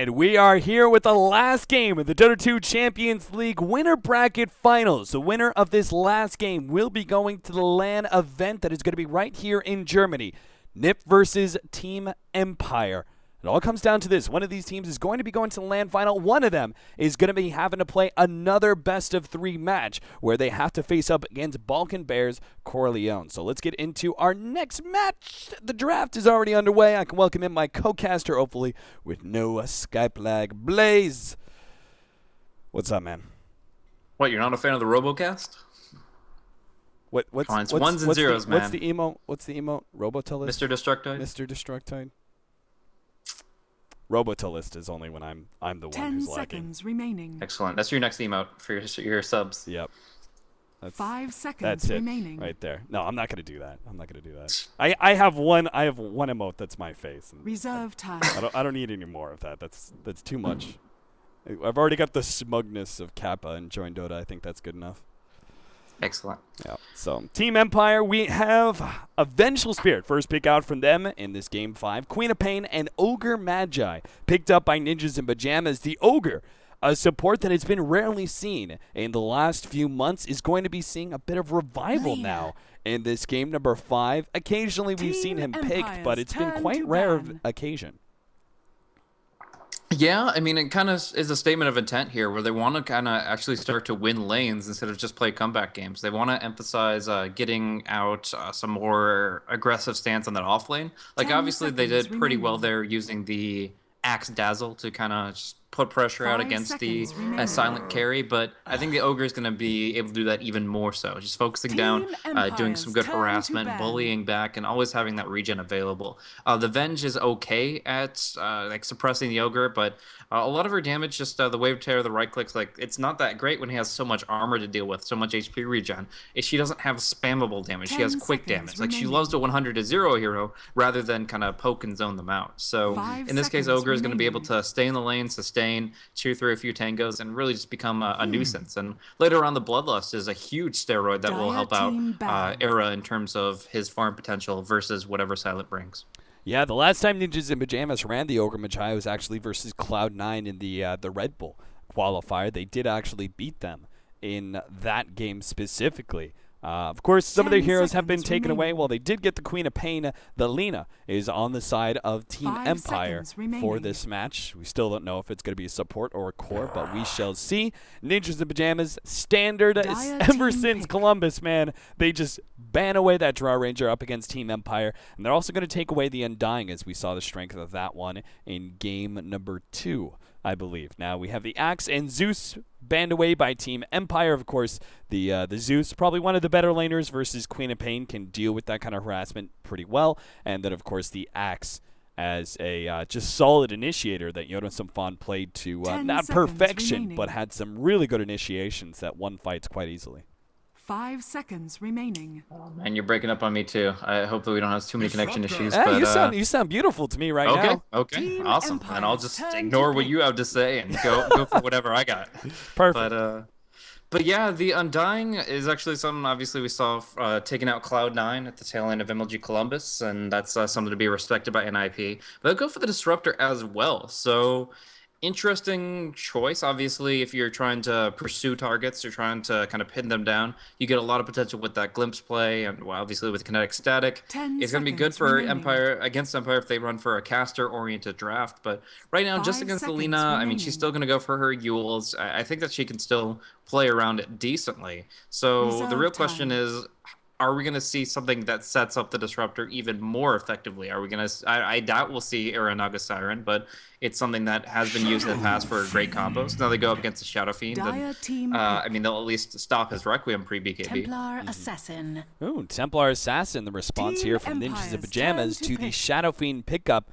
And we are here with the last game of the Dota 2 Champions League winner bracket finals. The winner of this last game will be going to the LAN event that is going to be right here in Germany. NiP versus Team Empire. It all comes down to this. One of these teams is going to be going to the LAN final. One of them is going to be having to play another best-of-3 match where they have to face up against Balkan Bears Corleone. So let's get into our next match. The draft is already underway. I can welcome in my co-caster, hopefully, with no Skype lag. Blaze, what's up, man? What, you're not a fan of the Robocast? What's ones and zeros, man. What's the emote? Robotalist? Mr. Destructoid? Mr. Destructoid? Robotalist is only when I'm the one 10 who's lagging. seconds remaining. Excellent. That's your next emote for your subs. Yep. That's, 5 seconds that's it remaining. right there. No, I'm not gonna do that. I have one emote that's my face. And Reserve time. I don't need any more of that. That's too much. I've already got the smugness of Kappa and join Dota. I think that's good enough. Excellent. Yeah. So, Team Empire, we have a Vengeful Spirit. First pick out from them in this Game 5. Queen of Pain and Ogre Magi. Picked up by Ninjas in Pajamas. The Ogre, a support that has been rarely seen in the last few months, is going to be seeing a bit of revival now in this game number 5. Occasionally, we've seen him picked, but it's been quite rare of occasion. Yeah, I mean, it kind of is a statement of intent here where they want to kind of actually start to win lanes instead of just play comeback games. They want to emphasize getting out some more aggressive stance on that off lane. Like, obviously, they did pretty well there using the Axe Dazzle to kind of just put pressure out against the silent carry, but I think the Ogre is going to be able to do that even more so. Just focusing down, doing some good harassment, bullying back, and always having that regen available. The Venge is okay at like suppressing the Ogre, but a lot of her damage, just the wave tear, the right clicks, like it's not that great when he has so much armor to deal with, so much HP regen. She doesn't have spammable damage. She has quick damage. Like she loves to 100 to 0 hero rather than kind of poke and zone them out. So in this case, Ogre is going to be able to stay in the lane, sustain, cheer through a few tangos, and really just become a nuisance. And later on, the Bloodlust is a huge steroid that will help out Era in terms of his farm potential versus whatever Silent brings. Yeah, the last time Ninjas in Pajamas ran the Ogre Magi was actually versus Cloud9 in the Red Bull qualifier. They did actually beat them in that game specifically. Of course, some of their heroes have been taken away. Well, they did get the Queen of Pain. The Lina is on the side of Team Empire for this match. We still don't know if it's going to be a support or a core, but we shall see. Ninjas in Pajamas, standard ever since Columbus, man. They just ban away that Draw Ranger up against Team Empire. And they're also going to take away the Undying, as we saw the strength of that one in game number 2. I believe. Now we have the Axe and Zeus banned away by Team Empire. Of course, the Zeus, probably one of the better laners versus Queen of Pain, can deal with that kind of harassment pretty well. And then, of course, the Axe as a just solid initiator that Yoda Samfon played to not perfection, but had some really good initiations that won fights quite easily. 5 seconds remaining. Oh, man, you're breaking up on me too. I hope that we don't have too many connection issues. But, you sound beautiful to me right now. Okay, awesome. And I'll just ignore what you have to say and go for whatever I got. Perfect. But yeah, the Undying is actually something obviously we saw taking out Cloud9 at the tail end of MLG Columbus, and that's something to be respected by NiP. But they'll go for the Disruptor as well. So interesting choice. Obviously, if you're trying to pursue targets, you're trying to kind of pin them down, you get a lot of potential with that glimpse play, and well, obviously with kinetic static. It's going to be good for Empire against Empire if they run for a caster-oriented draft. But right now, just against Lina, I mean, she's still going to go for her Yules. I think that she can still play around it decently. So the real question is, are we going to see something that sets up the Disruptor even more effectively? Are we going to? I doubt we'll see Aranaga Siren, but it's something that has been used in the past for great combos. Now they go up against the Shadow Fiend, and I mean, they'll at least stop his Requiem pre-BKB. Templar Assassin. Ooh, Templar Assassin, the response here from Ninjas in Pajamas to the Shadow Fiend pickup.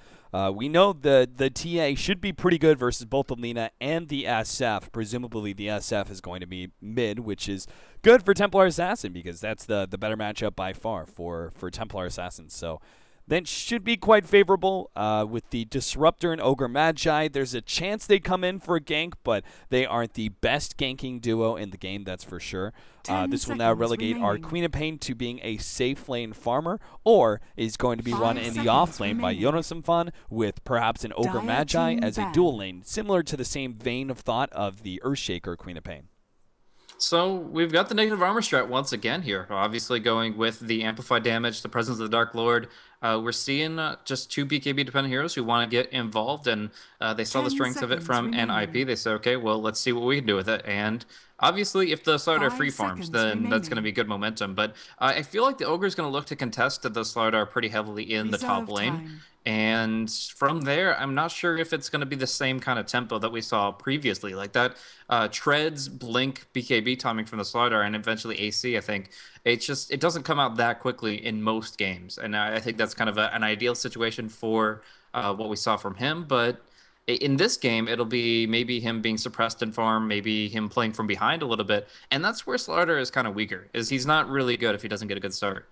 We know the TA should be pretty good versus both the Lina and the SF. Presumably the SF is going to be mid, which is good for Templar Assassin because that's the better matchup by far for Templar Assassin. So that should be quite favorable. With the Disruptor and Ogre Magi, there's a chance they come in for a gank, but they aren't the best ganking duo in the game, that's for sure. 10 This will now seconds relegate our remaining. Queen of Pain to being a safe lane farmer, or is going to be 5 run in the seconds off lane by remaining. Yonasamfan with perhaps an Ogre Dire Magi team as a ban. dual lane, similar to the same vein of thought of the Earthshaker Queen of Pain. So we've got the negative armor strat once again here. Obviously going with the amplified damage, the presence of the Dark Lord. We're seeing just 2 BKB dependent heroes who want to get involved, and they saw the 10 strength of it seconds from remaining. NiP. They said, okay, well, let's see what we can do with it. And obviously, if the Slardar 5 free farms, seconds then that's going to remaining. be good momentum. But I feel like the Ogre is going to look to contest the Slardar pretty heavily in the top Reserve lane. time. And from there, I'm not sure if it's going to be the same kind of tempo that we saw previously. Like that Treads, Blink, BKB timing from the Slardar, and eventually AC, I think. It doesn't come out that quickly in most games. And I think that's kind of an ideal situation for what we saw from him. But in this game, it'll be maybe him being suppressed in farm, maybe him playing from behind a little bit. And that's where Slardar is kind of weaker, is he's not really good if he doesn't get a good start.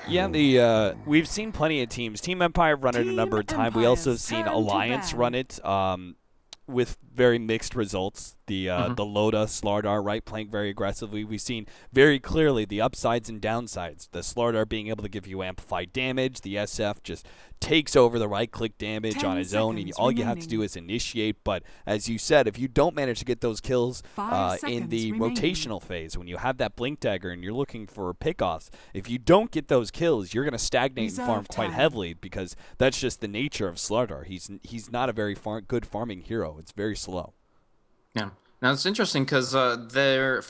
Yeah, we've seen plenty of teams. Team Empire run it a number of Team times. We also have Empire's seen turn to Alliance ban. run it with very mixed results. The Loda, Slardar, right, playing very aggressively. We've seen very clearly the upsides and downsides. The Slardar being able to give you amplified damage. The SF just takes over the right-click damage 10 on his own, and seconds all you have to do remaining. is initiate. But as you said, if you don't manage to get those kills 5 in the seconds remaining. rotational phase, when you have that blink dagger and you're looking for pickoffs, if you don't get those kills, you're going to stagnate and farm Reserve quite time. heavily, because that's just the nature of Slardar. He's not a very good farming hero. It's very slow. Yeah. Now it's interesting because their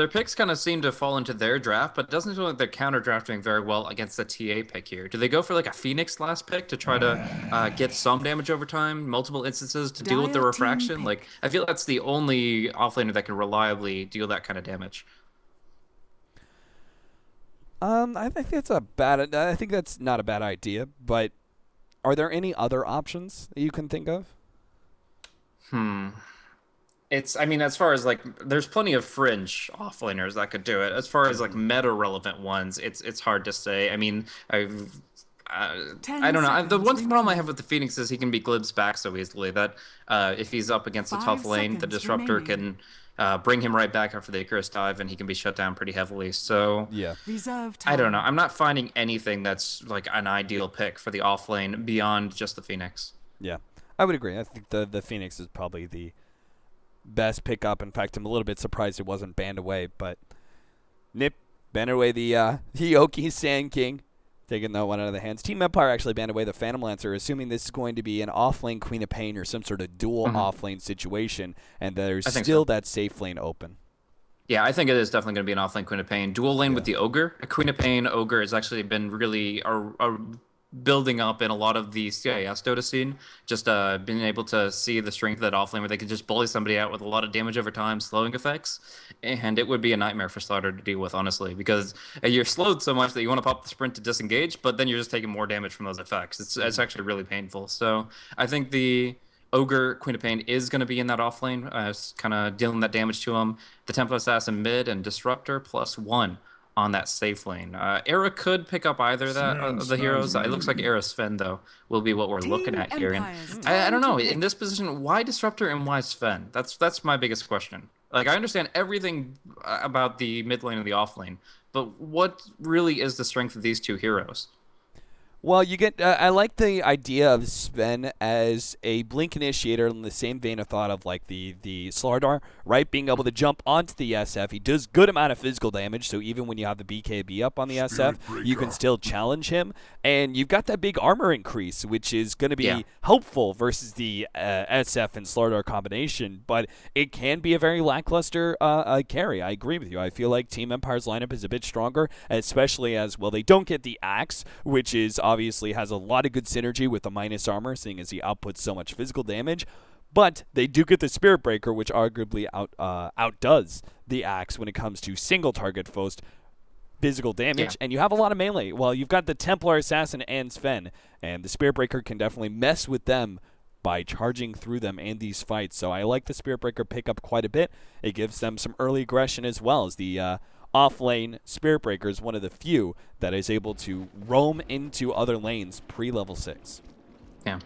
picks kind of seem to fall into their draft, but it doesn't feel like they're counter drafting very well against the TA pick here. Do they go for like a Phoenix last pick to try to get some damage over time, multiple instances to deal with the Dire team refraction? pick. Like I feel that's the only offlaner that can reliably deal that kind of damage. I think that's I think that's not a bad idea, but are there any other options that you can think of? I mean, as far as like, there's plenty of fringe offlaners that could do it. As far as like meta relevant ones, it's hard to say. I mean, I 10 don't know. The seconds one problem I remaining. have with the Phoenix is he can be glibs back so easily that if he's up against a 5 tough lane, the seconds Disruptor remaining. can bring him right back after the Icarus dive, and he can be shut down pretty heavily. So Yeah. Reserve time. I don't know. I'm not finding anything that's like an ideal pick for the off lane beyond just the Phoenix. Yeah, I would agree. I think the Phoenix is probably the best pickup. In fact, I'm a little bit surprised it wasn't banned away, but NiP banned away the Yoki Sand King, taking that one out of the hands. Team Empire actually banned away the Phantom Lancer, assuming this is going to be an off-lane Queen of Pain or some sort of dual off-lane situation, and there's I think still so. that safe lane open. Yeah, I think it is definitely going to be an offlane Queen of Pain. Dual lane with the Ogre. A Queen of Pain Ogre has actually been really building up in a lot of the CIS Dota scene. Just being able to see the strength of that offlane where they could just bully somebody out with a lot of damage over time, slowing effects. And it would be a nightmare for Slardar to deal with, honestly, because you're slowed so much that you want to pop the sprint to disengage, but then you're just taking more damage from those effects. It's actually really painful. So I think the Ogre Queen of Pain is going to be in that off lane, kind of dealing that damage to him. The Temple Assassin mid and Disruptor +1 on that safe lane. Era could pick up either of that of the heroes. It looks like Era Sven though will be what we're looking Team at here. And Empire's I don't turn know to in this position why Disruptor and why Sven. That's my biggest question. Like I understand everything about the mid lane and the off lane, but what really is the strength of these two heroes? Well, you get. I like the idea of Sven as a blink initiator in the same vein of thought of like the Slardar, right? Being able to jump onto the SF. He does good amount of physical damage, so even when you have the BKB up on the SF, you can still challenge him. And you've got that big armor increase, which is going to be helpful versus the SF and Slardar combination. But it can be a very lackluster carry. I agree with you. I feel like Team Empire's lineup is a bit stronger, especially as well. They don't get the Axe, which is obviously has a lot of good synergy with the minus armor, seeing as he outputs so much physical damage. But they do get the Spirit Breaker, which arguably outdoes the Axe when it comes to single target foes physical damage, and you have a lot of melee. Well, you've got the Templar Assassin and Sven, and the Spirit Breaker can definitely mess with them by charging through them in these fights. So I like the Spirit Breaker pickup quite a bit. It gives them some early aggression as well as the off-lane Spirit Breaker is one of the few that is able to roam into other lanes pre-level 6. Yeah.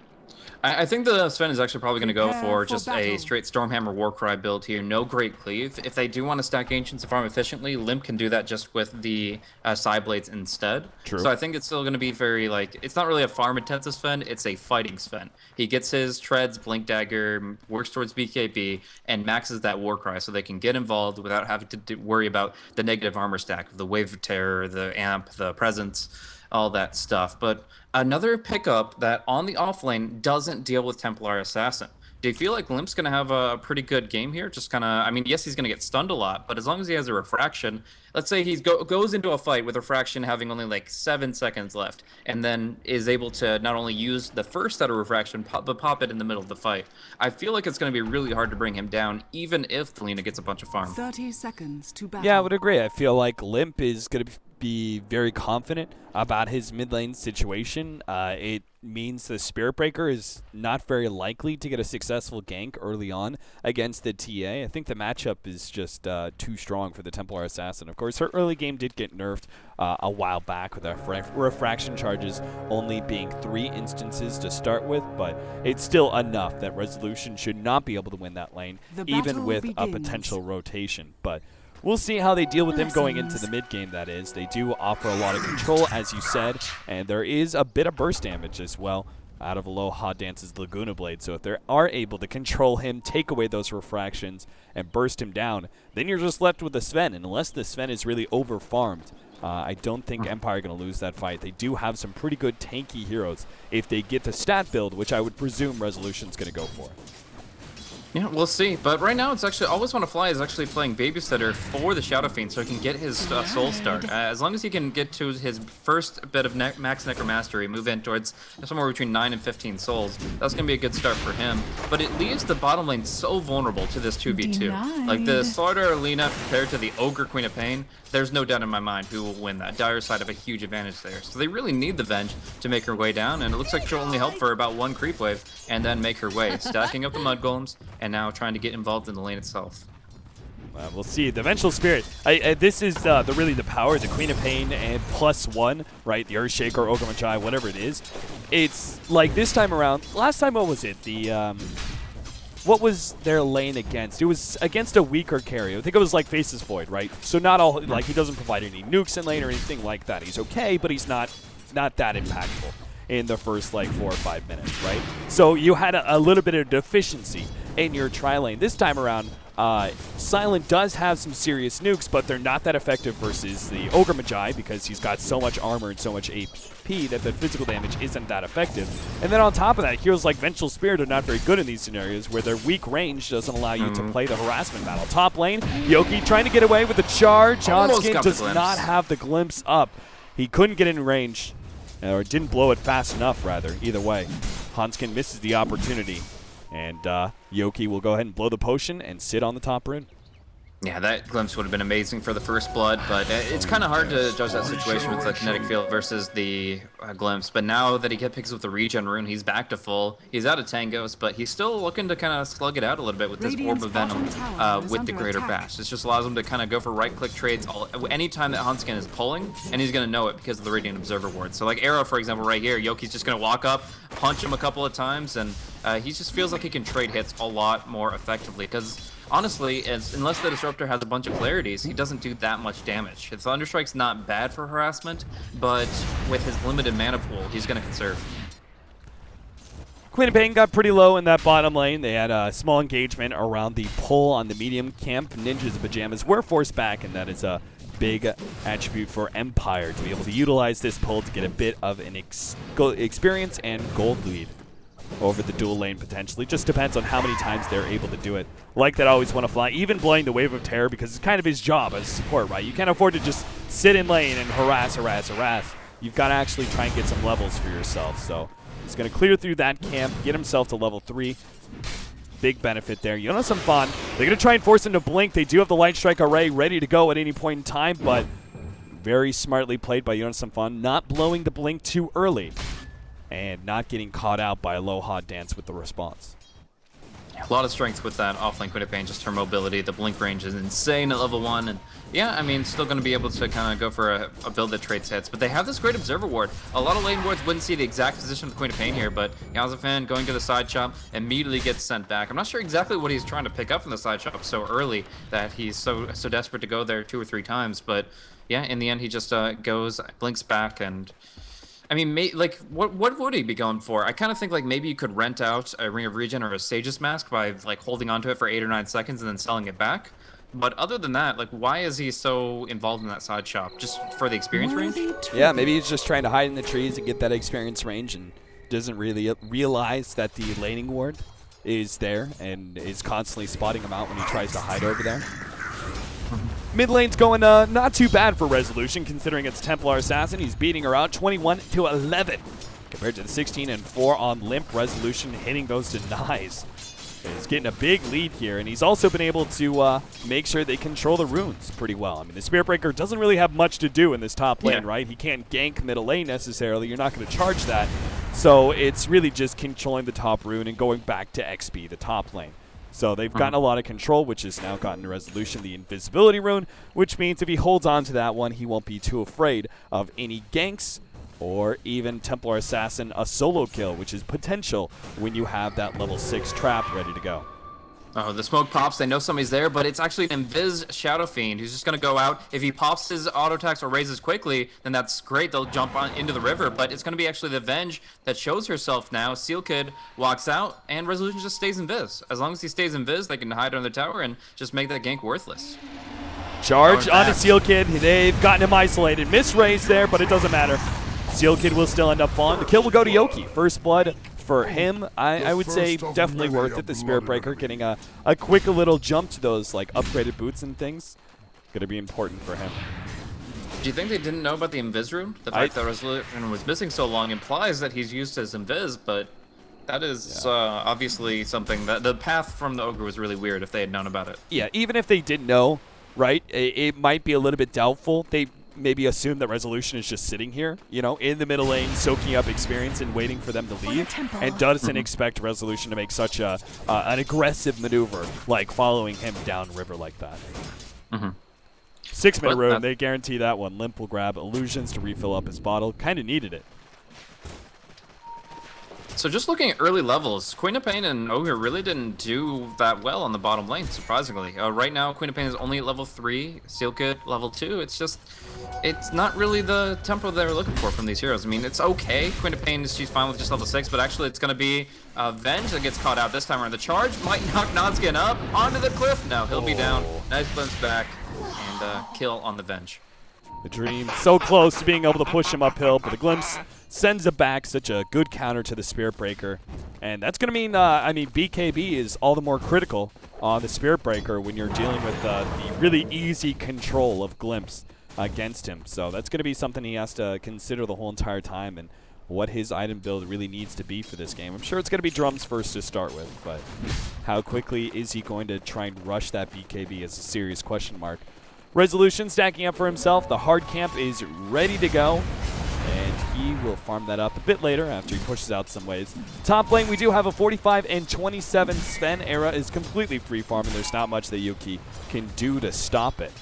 I think the Sven is actually probably going to go Prepare for for just a battle. straight Stormhammer Warcry build here. No Great Cleave. If they do want to stack Ancients and farm efficiently, Limp can do that just with the Side Blades instead. True. So I think it's still going to be very, like, it's not really a farm-intensive Sven, it's a fighting Sven. He gets his Treads, Blink Dagger, works towards BKB, and maxes that Warcry so they can get involved without having to worry about the negative armor stack of the Wave of Terror, the Amp, the Presence, all that stuff. But another pickup that on the offlane doesn't deal with Templar Assassin. Do you feel like Limp's going to have a pretty good game here? Just kind of, I mean, yes, he's going to get stunned a lot, but as long as he has a refraction, let's say he goes into a fight with refraction having only like 7 seconds left, and then is able to not only use the first set of refraction, but pop it in the middle of the fight. I feel like it's going to be really hard to bring him down, even if Talina gets a bunch of farm. 30 seconds to battle. Yeah, I would agree. I feel like Limp is going to be very confident about his mid lane situation. It means the Spirit Breaker is not very likely to get a successful gank early on against the TA. I think the matchup is just too strong for the Templar Assassin. Of course, her early game did get nerfed a while back with her refraction charges only being 3 instances to start with, but it's still enough that Resolution should not be able to win that lane, The even battle with a begins. potential rotation. But we'll see how they deal with him going into the mid game, that is. They do offer a lot of control, as you said, and there is a bit of burst damage as well out of Aloha Dance's Laguna Blade. So if they are able to control him, take away those refractions, and burst him down, then you're just left with the Sven. And unless the Sven is really over-farmed, I don't think Empire are going to lose that fight. They do have some pretty good tanky heroes if they get the stat build, which I would presume Resolution's going to go for. Yeah, we'll see. But right now, it's actually Always Want to Fly is actually playing Babysitter for the Shadow Fiend so he can get his soul start. As long as he can get to his first bit of max Necromastery, move in towards somewhere between 9 and 15 souls, that's going to be a good start for him. But it leaves the bottom lane so vulnerable to this 2v2. Denied. Like the Slaughter Alina compared to the Ogre Queen of Pain, there's no doubt in my mind who will win that. Dire side have a huge advantage there. So they really need the Venge to make her way down, and it looks like she'll only help for about 1 creep wave and then make her way, stacking up the Mud Golems and now trying to get involved in the lane itself. We'll see. The Vengeful Spirit. This is really the power, the Queen of Pain and +1, right? The Earthshaker, Ogre Magi, whatever it is. It's like this time around. Last time, what was it? The what was their lane against? It was against a weaker carry. I think it was like Faces Void, right? So not all, like, he doesn't provide any nukes in lane or anything like that. He's okay, but he's not that impactful in the first like 4 or 5 minutes, right? So you had a little bit of deficiency in your tri-lane. This time around, Silent does have some serious nukes, but they're not that effective versus the Ogre Magi because he's got so much armor and so much AP that the physical damage isn't that effective. And then on top of that, heroes like Vengeful Spirit are not very good in these scenarios where their weak range doesn't allow you to play the harassment battle. Top lane, Yoki trying to get away with the charge. Hanskin does not have the glimpse up. He couldn't get in range, or didn't blow it fast enough, rather. Either way, Hanskin misses the opportunity. And Yoki will go ahead and blow the potion and sit on the top rune. Yeah, that glimpse would have been amazing for the first blood, but it's kind of hard to judge that situation with the kinetic field versus the glimpse. But now that he picks up the regen rune, he's back to full. He's out of tangos, but he's still looking to kind of slug it out a little bit with this Orb of Venom with the Greater Bash. This just allows him to kind of go for right-click trades anytime that Hanskin is pulling, and he's going to know it because of the Radiant Observer ward. So like Arrow, for example, right here, Yoki's just going to walk up, punch him a couple of times, and he just feels like he can trade hits a lot more effectively because honestly, unless the Disruptor has a bunch of clarities, he doesn't do that much damage. His Thunderstrike's not bad for harassment, but with his limited mana pool, he's going to conserve. Queen of Pain got pretty low in that bottom lane. They had a small engagement around the pull on the medium camp. Ninjas and Pajamas were forced back, and that is a big attribute for Empire to be able to utilize this pull to get a bit of an experience and gold lead over the dual lane potentially. Just depends on how many times they're able to do it. Like that Always Want to Fly, even blowing the Wave of Terror because it's kind of his job as support, right? You can't afford to just sit in lane and harass. You've got to actually try and get some levels for yourself. So he's going to clear through that camp, get himself to level 3. Big benefit there. Jonas some fun. They're going to try and force him to blink. They do have the Light Strike array ready to go at any point in time, but very smartly played by Jonas some fun, not blowing the blink too early and not getting caught out by Aloha Dance with the response. A lot of strength with that offlane Queen of Pain, just her mobility. The blink range is insane at level 1. And yeah, I mean, still going to be able to kind of go for a build that trades hits. But they have this great Observer Ward. A lot of lane wards wouldn't see the exact position of the Queen of Pain here, but Yazafan going to the side chop immediately gets sent back. I'm not sure exactly what he's trying to pick up from the side chop so early that he's so desperate to go there 2 or 3 times. But yeah, in the end, he just goes, blinks back, and I mean, like, what would he be going for? I kind of think, like, maybe you could rent out a Ring of Regen or a Sage's Mask by, like, holding onto it for 8 or 9 seconds and then selling it back. But other than that, like, why is he so involved in that side shop? Just for the experience range? Yeah, maybe he's just trying to hide in the trees and get that experience range and doesn't really realize that the laning ward is there and is constantly spotting him out when he tries to hide over there. Mid lane's going not too bad for Resolution, considering it's Templar Assassin. He's beating her out 21-11 compared to the 16-4 on Limp. Resolution hitting those denies. He's getting a big lead here, and he's also been able to make sure they control the runes pretty well. I mean, the Spirit Breaker doesn't really have much to do in this top lane, right? He can't gank middle lane necessarily. You're not going to charge that. So it's really just controlling the top rune and going back to XP, the top lane. So they've gotten a lot of control, which has now gotten to Resolution the invisibility rune, which means if he holds on to that one, he won't be too afraid of any ganks or even Templar Assassin a solo kill, which is potential when you have that level 6 trap ready to go. Oh, the smoke pops. They know somebody's there, but it's actually an Invis Shadow Fiend who's just going to go out. If he pops his auto attacks or raises quickly, then that's great. They'll jump on into the river, but it's going to be actually the Venge that shows herself now. Seal Kid walks out, and Resolution just stays Invis. As long as he stays Invis, they can hide under the tower and just make that gank worthless. Charge on a Seal Kid. They've gotten him isolated. Misraise there, but it doesn't matter. Seal Kid will still end up falling. The kill will go to Yoki. First blood for him, I would say definitely worth it. The Spirit Breaker getting a quick little jump to those like upgraded boots and things. Going to be important for him. Do you think they didn't know about the Invis rune? The fact that Resolution was missing so long implies that he's used as Invis, but that is obviously something that the path from the Ogre was really weird if they had known about it. Yeah, even if they didn't know, right, it might be a little bit doubtful. They maybe assume that Resolution is just sitting here, you know, in the middle lane, soaking up experience and waiting for them to leave, and doesn't expect Resolution to make such an aggressive maneuver, like following him downriver like that. 6-minute rune, they guarantee that one. Limp will grab Illusions to refill up his bottle. Kind of needed it. So just looking at early levels, Queen of Pain and Ogre really didn't do that well on the bottom lane, surprisingly. Right now, Queen of Pain is only at level 3, Seal Kid level 2. It's not really the tempo they were looking for from these heroes. I mean, it's okay. Queen of Pain, she's fine with just level 6, but actually it's going to be Venge that gets caught out this time around. The charge might knock Nodskin up onto the cliff. No, he'll be down. Nice glimpse back and kill on the Venge. The Dream so close to being able to push him uphill, but the Glimpse sends it back. Such a good counter to the Spirit Breaker. And that's going to mean, BKB is all the more critical on the Spirit Breaker when you're dealing with the really easy control of Glimpse against him. So that's going to be something he has to consider the whole entire time and what his item build really needs to be for this game. I'm sure it's going to be drums first to start with, but how quickly is he going to try and rush that BKB is a serious question mark. Resolution stacking up for himself. The hard camp is ready to go, and he will farm that up a bit later after he pushes out some waves. Top lane, we do have a 45-27. Sven era is completely free farm, and there's not much that Yuki can do to stop it.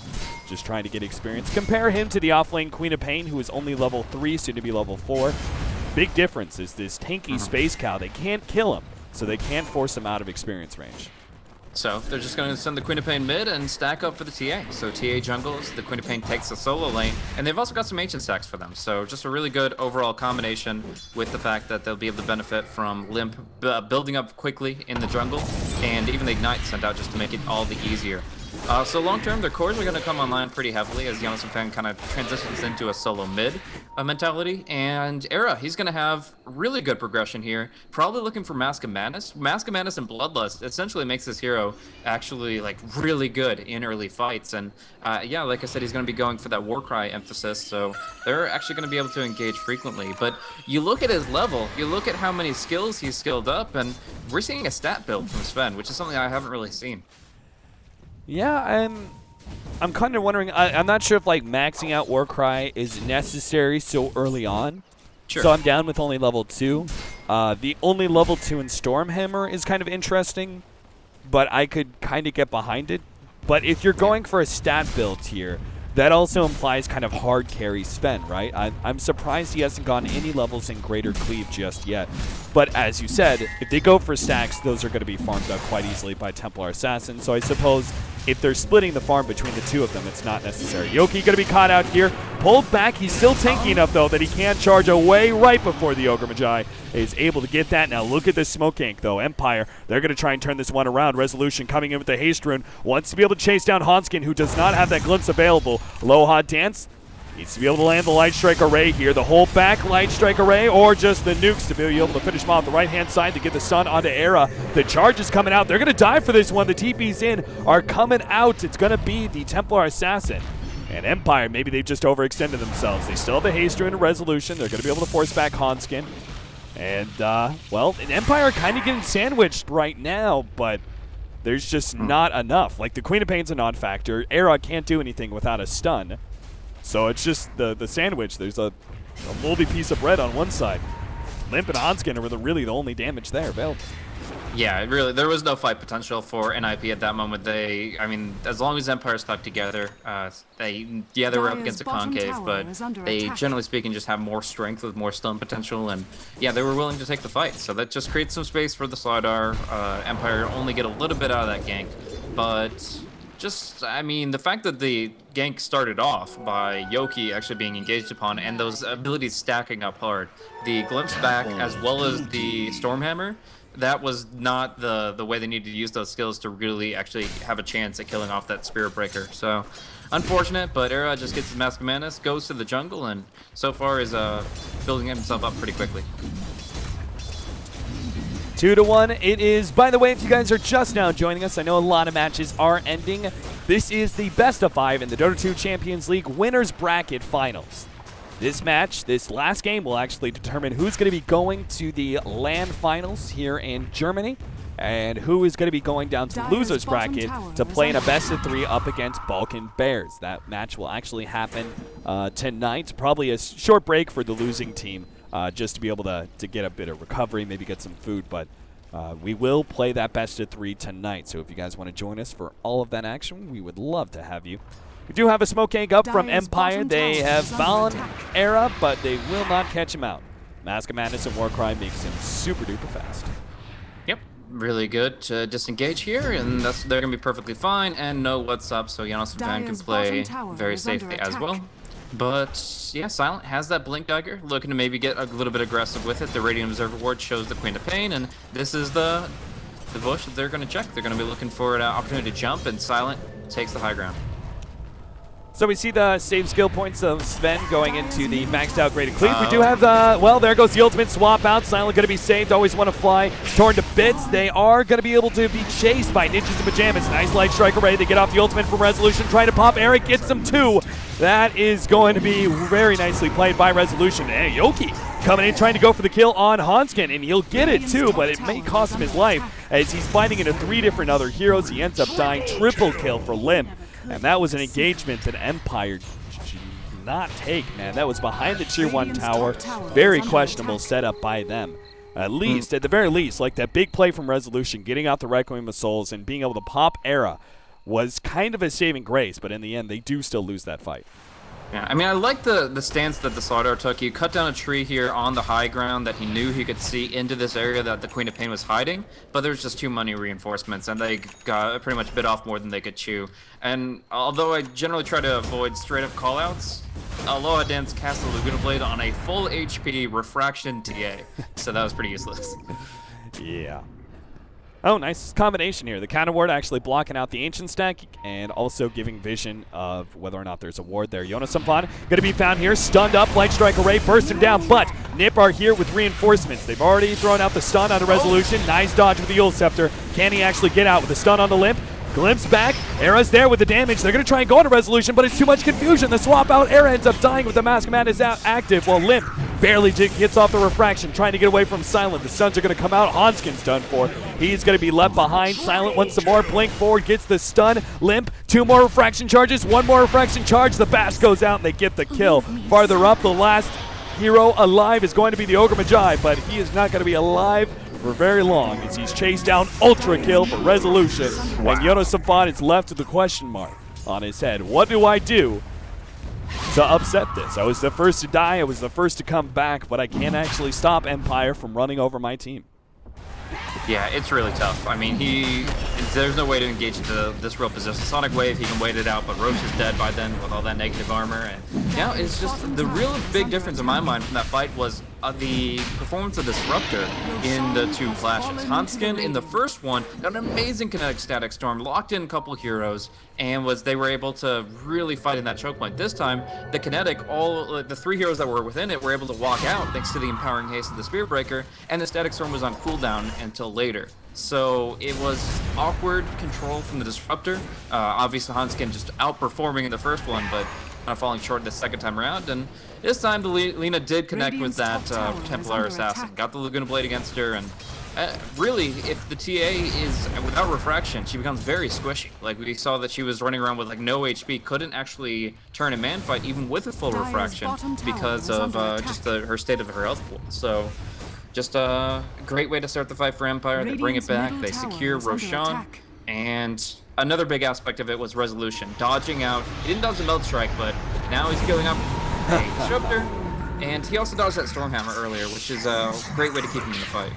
Just trying to get experience. Compare him to the offlane Queen of Pain, who is only level 3, soon to be level 4. Big difference is this tanky Space Cow. They can't kill him, so they can't force him out of experience range. So they're just going to send the Queen of Pain mid and stack up for the TA. So TA jungles, the Queen of Pain takes the solo lane, and they've also got some ancient stacks for them. So just a really good overall combination with the fact that they'll be able to benefit from Limp building up quickly in the jungle, and even the Ignite sent out just to make it all the easier. So long term, their cores are going to come online pretty heavily as Jonathan Fan kind of transitions into a solo mid mentality. And Era, he's going to have really good progression here. Probably looking for Mask of Madness. Mask of Madness and Bloodlust essentially makes this hero actually like really good in early fights. And yeah, like I said, he's going to be going for that Warcry emphasis. So they're actually going to be able to engage frequently. But you look at his level, you look at how many skills he's skilled up, and we're seeing a stat build from Sven, which is something I haven't really seen. Yeah, I'm kind of wondering. I'm not sure if like maxing out Warcry is necessary so early on. Sure. So I'm down with only level 2. The only level 2 in Stormhammer is kind of interesting but I could kind of get behind it. But if you're going for a stat build here, that also implies kind of hard carry Sven, right? I'm surprised he hasn't gone any levels in Greater Cleave just yet. But as you said, if they go for stacks, those are going to be farmed out quite easily by Templar Assassin. So I suppose if they're splitting the farm between the two of them, it's not necessary. Yoki going to be caught out here. Pulled back. He's still tanky enough, though, that he can't charge away right before the Ogre Magi is able to get that. Now look at this smoke gank, though. Empire, they're going to try and turn this one around. Resolution coming in with the haste rune. Wants to be able to chase down Hanskin, who does not have that glimpse available. Loha Dance needs to be able to land the Light Strike Array here. The whole back Light Strike Array, or just the nukes to be able to finish him off the right-hand side to get the stun onto Era. The charge is coming out. They're going to die for this one. The TPs in are coming out. It's going to be the Templar Assassin. And Empire, maybe they've just overextended themselves. They still have the haste rune and Resolution. They're going to be able to force back Hanskin. And, well, an Empire kind of getting sandwiched right now, but there's just not enough. Like, the Queen of Pain's a non-factor. Era can't do anything without a stun. So it's just the sandwich. There's a moldy piece of bread on one side. Limp and Hanskin are really the only damage there available. Yeah, really, there was no fight potential for NiP at that moment. I mean, as long as Empire stuck together, they were up against a concave, but they, generally speaking, just have more strength with more stun potential, and yeah, they were willing to take the fight. So that just creates some space for the Slardar. Empire only get a little bit out of that gank, but just, I mean, the fact that the gank started off by Yoki actually being engaged upon, and those abilities stacking up hard, the glimpse back as well as the Stormhammer, that was not the way they needed to use those skills to really actually have a chance at killing off that Spirit Breaker. So, unfortunate, but Era just gets his Mask of Madness, goes to the jungle, and so far is building himself up pretty quickly. 2-1 it is. By the way, if you guys are just now joining us, I know a lot of matches are ending. This is the best of 5 in the Dota 2 Champions League Winners Bracket Finals. This match, this last game, will actually determine who's going to be going to the LAN Finals here in Germany and who is going to be going down to the losers bracket to play in a best-of-3 up against Balkan Bears. That match will actually happen tonight. Probably a short break for the losing team just to be able to get a bit of recovery, maybe get some food, but we will play that best-of-3 tonight. So if you guys want to join us for all of that action, we would love to have you. We do have a smoke gank up from Empire. They have found Era, but they will not catch him out. Mask of Madness and Warcry makes him super duper fast. Yep, really good to disengage here, and they're going to be perfectly fine and know what's up, so Janos Van can play very safely as well. But yeah, Silent has that Blink Dagger, looking to maybe get a little bit aggressive with it. The Radiant Observer Ward shows the Queen of Pain, and this is the bush that they're going to check. They're going to be looking for an opportunity to jump, and Silent takes the high ground. So we see the save skill points of Sven going into the maxed out Greater Cleave. We do have well, there goes the ultimate swap out. Silent going to be saved, always want to fly. Torn to bits. They are going to be able to be chased by Ninjas in Pajamas. Nice Light Strike Array. They get off the ultimate from Resolution, trying to pop. Eric gets them too. That is going to be very nicely played by Resolution. Hey, Yoki coming in, trying to go for the kill on Hanskin, and he'll get it too, but it may cost him his life as he's fighting into 3 different other heroes. He ends up dying. Triple kill for Lim. And that was an engagement that Empire did not take, man. That was behind the Tier 1 tower. Very questionable setup by them. At the very least, like that big play from Resolution, getting out the Requiem of Souls and being able to pop Era was kind of a saving grace, but in the end, they do still lose that fight. Yeah, I mean, I like the stance that the Slardar took. He cut down a tree here on the high ground that he knew he could see into this area that the Queen of Pain was hiding, but there's just too many reinforcements, and they got pretty much bit off more than they could chew. And although I generally try to avoid straight-up callouts, Aloha Dance cast the Laguna Blade on a full HP Refraction TA, so that was pretty useless. Yeah. Oh, nice combination here. The counter ward actually blocking out the Ancient stack and also giving vision of whether or not there's a ward there. Jonas Sampan going to be found here, stunned up, Light Strike Array, burst him down, but NiP are here with reinforcements. They've already thrown out the stun on a Resolution. Nice dodge with the Yule Scepter. Can he actually get out with the stun on the Limp? Glimpse back, Era's there with the damage. They're going to try and go into Resolution, but it's too much confusion. The swap out, Era ends up dying with the Mask of Madness out active, while Limp barely gets off the Refraction, trying to get away from Silent. The stuns are going to come out. Hanskin's done for. He's going to be left behind. Silent wants some more. Blink forward, gets the stun. Limp, 2 more Refraction charges, 1 more Refraction charge. The Bash goes out, and they get the kill. Farther up, the last hero alive is going to be the Ogre Magi, but he is not going to be alive for very long as he's chased down Ultra Kill for Resolution. Wow. And Jonas Safan is left with a question mark on his head. What do I do to upset this? I was the first to die, I was the first to come back, but I can't actually stop Empire from running over my team. Yeah, it's really tough. I mean, there's no way to engage into this real position. Sonic Wave, he can wait it out, but Roche is dead by then with all that negative armor. And yeah, it's just the real big difference in my mind from that fight was the performance of Disruptor in the two clashes. Hanskin in the first one got an amazing kinetic static storm, locked in a couple heroes, and they were able to really fight in that choke point. This time, the kinetic, the 3 heroes that were within it were able to walk out thanks to the empowering haste of the Spear Breaker, and the static storm was on cooldown until later. So it was awkward control from the Disruptor. Obviously, Hanskin just outperforming in the first one, but kind of falling short the second time around. And this time, Lina did connect with that Templar Assassin. Got the Laguna Blade against her, and really, if the TA is without refraction, she becomes very squishy. Like, we saw that she was running around with like no HP, couldn't actually turn a man fight even with a full refraction because of just her state of her health pool. So just a great way to start the fight for Empire. They bring it back, they secure Roshan, and another big aspect of it was resolution. Dodging out, he didn't dodge the Melt Strike, but now he's killing up a Disruptor, and he also dodged that Stormhammer earlier, which is a great way to keep him in the fight.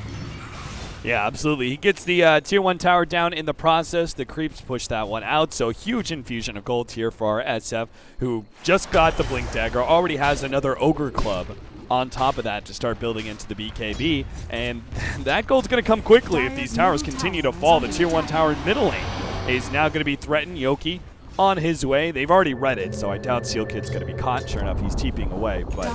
Yeah, absolutely. He gets the Tier 1 tower down in the process. The creeps push that one out, so huge infusion of gold here for our SF, who just got the Blink Dagger, already has another Ogre Club on top of that to start building into the BKB, and that gold's going to come quickly if these towers continue to fall. The Tier 1 tower in middle lane is now going to be threatened. Yoki on his way. They've already read it, so I doubt Seal Kid's going to be caught. Sure enough, he's TPing away, but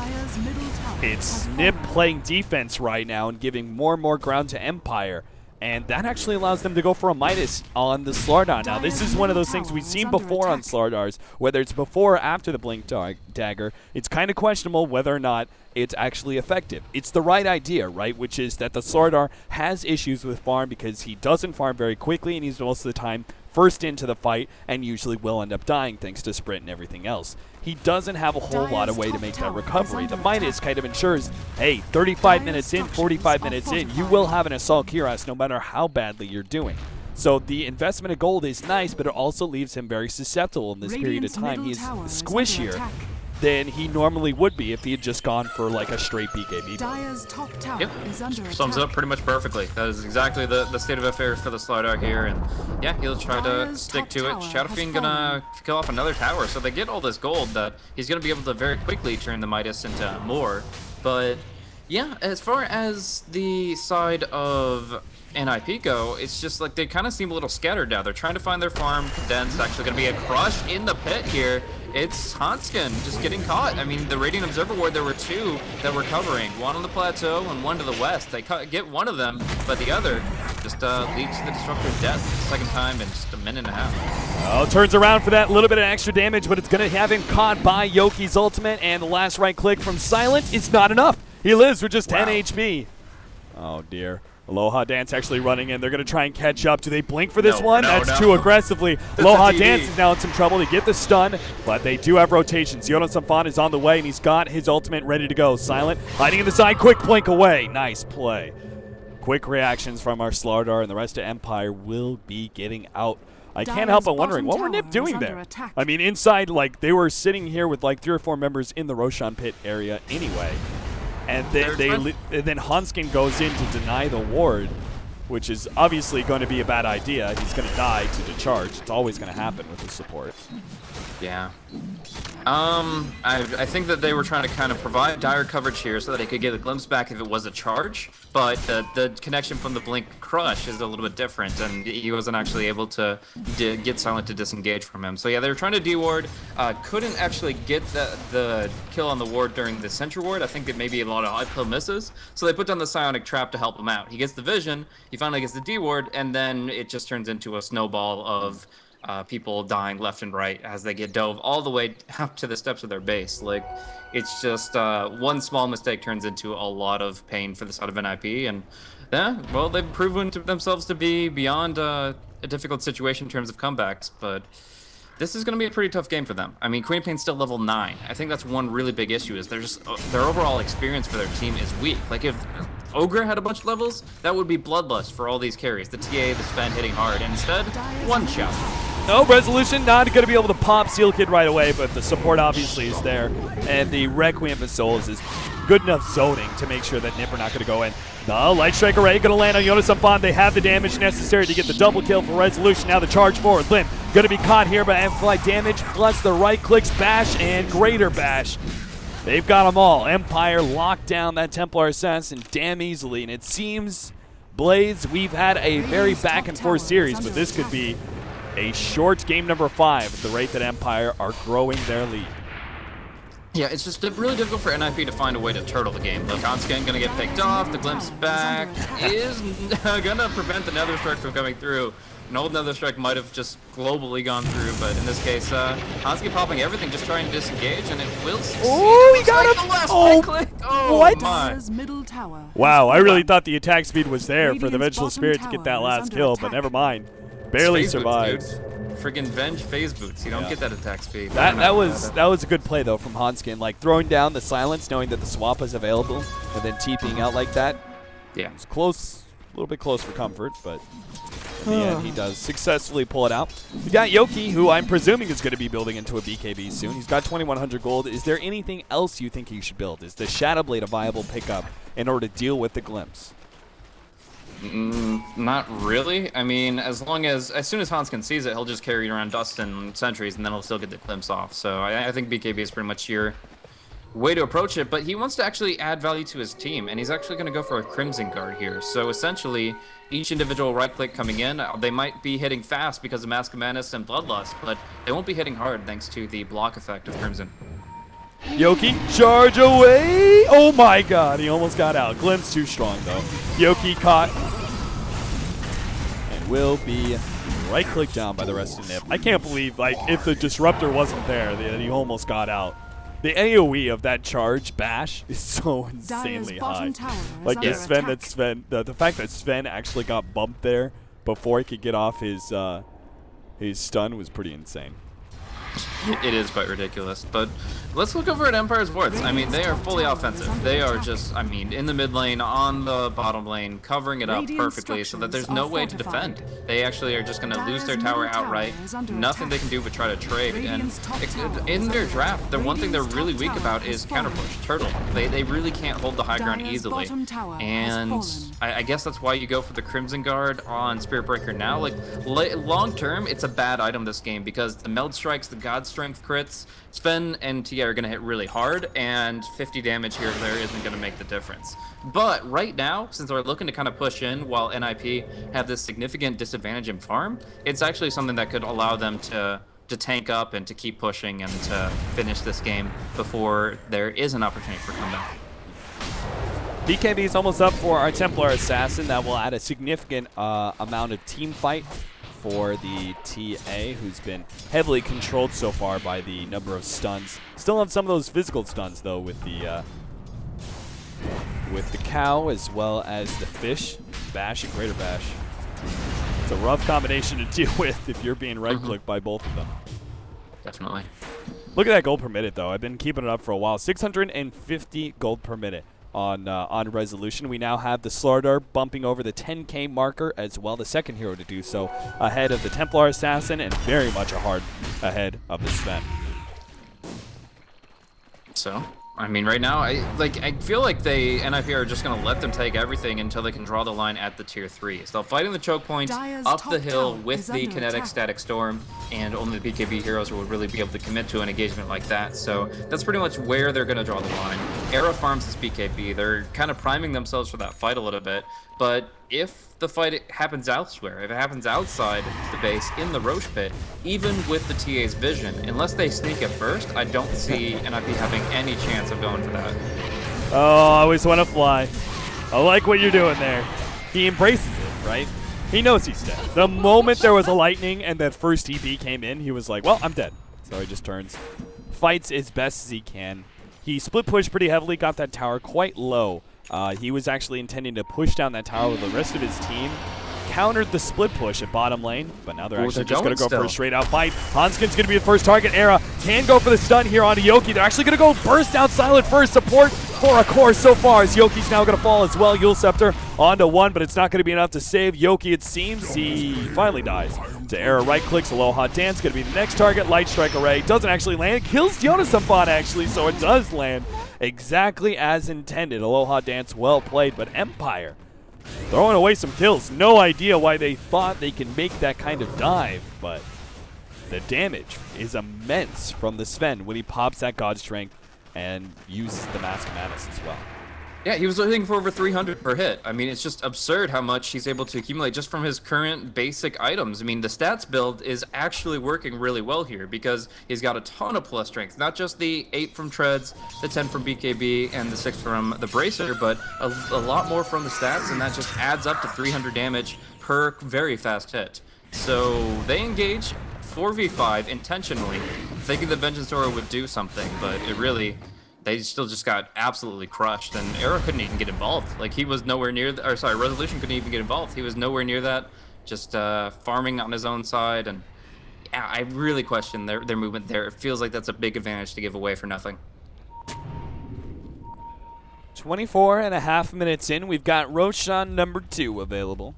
it's NiP playing defense right now and giving more and more ground to Empire, and that actually allows them to go for a Midas on the Slardar. Now, this is one of those things we've seen before on Slardars, whether it's before or after the Blink Dagger. It's kind of questionable whether or not it's actually effective. It's the right idea, right, which is that the Slardar has issues with farm because he doesn't farm very quickly, and he's most of the time first into the fight and usually will end up dying thanks to sprint and everything else. He doesn't have a whole lot of way to make that recovery. The Midas kind of ensures, hey, 35 minutes in, 45 minutes in, you will have an Assault Cuirass no matter how badly you're doing. So the investment of gold is nice, but it also leaves him very susceptible in this period of time. He's squishier than he normally would be if he had just gone for like a straight BKB. Yep, sums it up pretty much perfectly. That is exactly the state of affairs for the Slardar here, and yeah, he'll try to stick to it. Shadow Fiend gonna kill off another tower, so they get all this gold that he's gonna be able to very quickly turn the Midas into more. But yeah, as far as the side of NiP go, it's just like they kind of seem a little scattered now. They're trying to find their farm. Condensed, actually going to be a crush in the pit here. It's Hanskin just getting caught. I mean, the Radiant Observer Ward, there were 2 that were covering. One on the plateau and one to the west. They get one of them, but the other just leads to the Disruptor's death second time in just a minute and a half. Oh, turns around for that little bit of extra damage, but it's going to have him caught by Yoki's ultimate, and the last right click from Silent is not enough. He lives with just 10 HP. Oh, dear. Aloha Dance actually running in. They're going to try and catch up. Do they blink for this one? That's too aggressively. Aloha Dance is now in some trouble to get the stun, but they do have rotations. Jonas Safan is on the way, and he's got his ultimate ready to go. Silent, hiding in the side, quick blink away. Nice play. Quick reactions from our Slardar, and the rest of Empire will be getting out. I can't help but wondering, what were NiP doing there? I mean, inside, like, they were sitting here with like 3 or 4 members in the Roshan pit area anyway. And then Hanskin goes in to deny the ward, which is obviously going to be a bad idea. He's going to die to the charge. It's always going to happen with the support. Yeah. I think that they were trying to kind of provide dire coverage here so that they could get a glimpse back if it was a charge, but the connection from the Blink Crush is a little bit different, and he wasn't actually able to get Silent to disengage from him. So yeah, they were trying to de-ward, couldn't actually get the kill on the ward during the Sentry ward. I think that maybe a lot of high kill misses, so they put down the Psionic Trap to help him out. He gets the vision, he finally gets the de-ward, and then it just turns into a snowball of people dying left and right as they get dove all the way up to the steps of their base. Like, it's just one small mistake turns into a lot of pain for the side of NiP, and yeah, well, they've proven to themselves to be beyond a difficult situation in terms of comebacks, but this is going to be a pretty tough game for them. I mean, Queen of Pain's still level 9. I think that's one really big issue, is their overall experience for their team is weak. Like, if Ogre had a bunch of levels, that would be bloodlust for all these carries. The TA, the Sven hitting hard, and instead, one shot. No, Resolution not going to be able to pop Seal Kid right away, but the support obviously is there. And the Requiem of Souls is good enough zoning to make sure that NiP are not going to go in. The Light Strike Array going to land on Jonas Amfan. They have the damage necessary to get the double kill for Resolution. Now the charge forward. Lim going to be caught here by Amplified damage, plus the right clicks, bash, and greater bash. They've got them all. Empire locked down that Templar Assassin damn easily, and it seems, Blaze, we've had a very back-and-forth series, but this could be a short game number 5 at the rate that Empire are growing their lead. Yeah, it's just really difficult for NiP to find a way to turtle the game. Look, Hanskin gonna get picked off, the Glimpse back is gonna prevent the Nether Strike from coming through. An old Nether Strike might have just globally gone through, but in this case, Hanskin popping everything, just trying to disengage, and it will succeed. Oh, he got him! The last Oh, click. Oh, what? my. Middle tower. Wow, I really thought the attack speed was there for the Radiant's Vengeful bottom Spirit to get that tower is last under kill, but attack. never mind. Barely Phase boots, survives. dude. Friggin' Venge phase boots. You don't Yeah. get that attack speed. That was a good play though from Hanskin, like throwing down the silence, knowing that the swap is available, and then TPing out like that. Yeah. It's close, a little bit close for comfort, but in the end he does successfully pull it out. We got Yoki, who I'm presuming is going to be building into a BKB soon. He's got 2,100 gold. Is there anything else you think he should build? Is the Shadowblade a viable pickup in order to deal with the Glimpse? Not really. I mean, as soon as Hanskin sees it, he'll just carry it around dust and sentries, and then he'll still get the glimpse off. So I think BKB is pretty much your way to approach it, but he wants to actually add value to his team, and he's actually going to go for a Crimson Guard here. So essentially, each individual right-click coming in, they might be hitting fast because of Mask of Madness and Bloodlust, but they won't be hitting hard thanks to the block effect of Crimson. Yoki, charge away! Oh my god, he almost got out. Glimpse too strong though. Yoki caught and will be right-clicked down by the rest of NiP. I can't believe, like, if the Disruptor wasn't there, that he almost got out. The AoE of that charge bash is so insanely high. Like the the fact that Sven actually got bumped there before he could get off his stun was pretty insane. It is quite ridiculous, but let's look over at Empire's wards. I mean, they are fully offensive. They are just, I mean, in the mid lane, on the bottom lane, covering it up perfectly so that there's no way to defend. They actually are just going to lose their tower outright. Nothing they can do but try to trade. And in their draft, the one thing they're really weak about is counter push, turtle. They really can't hold the high ground easily. And I guess that's why you go for the Crimson Guard on Spirit Breaker now. Like, long term, it's a bad item this game because the Meld Strikes, the God Strength crits, Sven and Tia are going to hit really hard, and 50 damage here or there isn't going to make the difference. But right now, since we're looking to kind of push in while NiP have this significant disadvantage in farm, it's actually something that could allow them to tank up and to keep pushing and to finish this game before there is an opportunity for comeback. BKB is almost up for our Templar Assassin. That will add a significant amount of team fight for the TA, who's been heavily controlled so far by the number of stuns. Still have some of those physical stuns though with the cow as well as the fish, bash and greater bash. It's a rough combination to deal with if you're being right-clicked by both of them. Definitely. Look at that gold per minute though. I've been keeping it up for a while. 650 gold per minute on Resolution. We now have the Slardar bumping over the 10k marker as well, the second hero to do so, ahead of the Templar Assassin and very much ahead of the Sven. So, I mean, right now, I feel like NiP are just going to let them take everything until they can draw the line at the tier 3. So they'll fight in the choke points, up the hill with the kinetic static storm, and only the BKB heroes will really be able to commit to an engagement like that. So that's pretty much where they're going to draw the line. Era farms this BKB. They're kind of priming themselves for that fight a little bit, but if the fight happens elsewhere, if it happens outside the base in the Roche pit, even with the TA's vision, unless they sneak it first, I don't see NiP having any chance of going for that. Oh, I always want to fly. I like what you're doing there. He embraces it, right? He knows he's dead. The moment there was a lightning and that first TP came in, he was like, well, I'm dead. So he just turns, fights as best as he can. He split pushed pretty heavily, got that tower quite low. He was actually intending to push down that tower with the rest of his team. Countered the split push at bottom lane, but now they're actually just going to go for a straight out fight. Hanskin's going to be the first target. Era can go for the stun here onto Yoki. They're actually going to go burst down Silent first. Support for a course so far as Yoki's now going to fall as well. Yule Scepter onto 1, but it's not going to be enough to save Yoki, it seems. He finally dies. To Era right-clicks, Aloha Dance, going to be the next target. Light Strike Array doesn't actually land. Kills Jonas Bot actually, so it does land exactly as intended. Aloha Dance well played, but Empire throwing away some kills. No idea why they thought they can make that kind of dive, but the damage is immense from the Sven when he pops that God Strength and uses the Mask of Madness as well. Yeah, he was looking for over 300 per hit. I mean, it's just absurd how much he's able to accumulate just from his current basic items. I mean, the stats build is actually working really well here because he's got a ton of plus strength. Not just the 8 from Treads, the 10 from BKB, and the 6 from the Bracer, but a lot more from the stats, and that just adds up to 300 damage per very fast hit. So they engage 4v5 intentionally, thinking the Vengeance Aura would do something, but it really... They still just got absolutely crushed, and Era couldn't even get involved. Like, he was nowhere near, Resolution couldn't even get involved. He was nowhere near that, just farming on his own side, and yeah, I really question their movement there. It feels like that's a big advantage to give away for nothing. 24.5 minutes in, we've got Roshan number 2 available.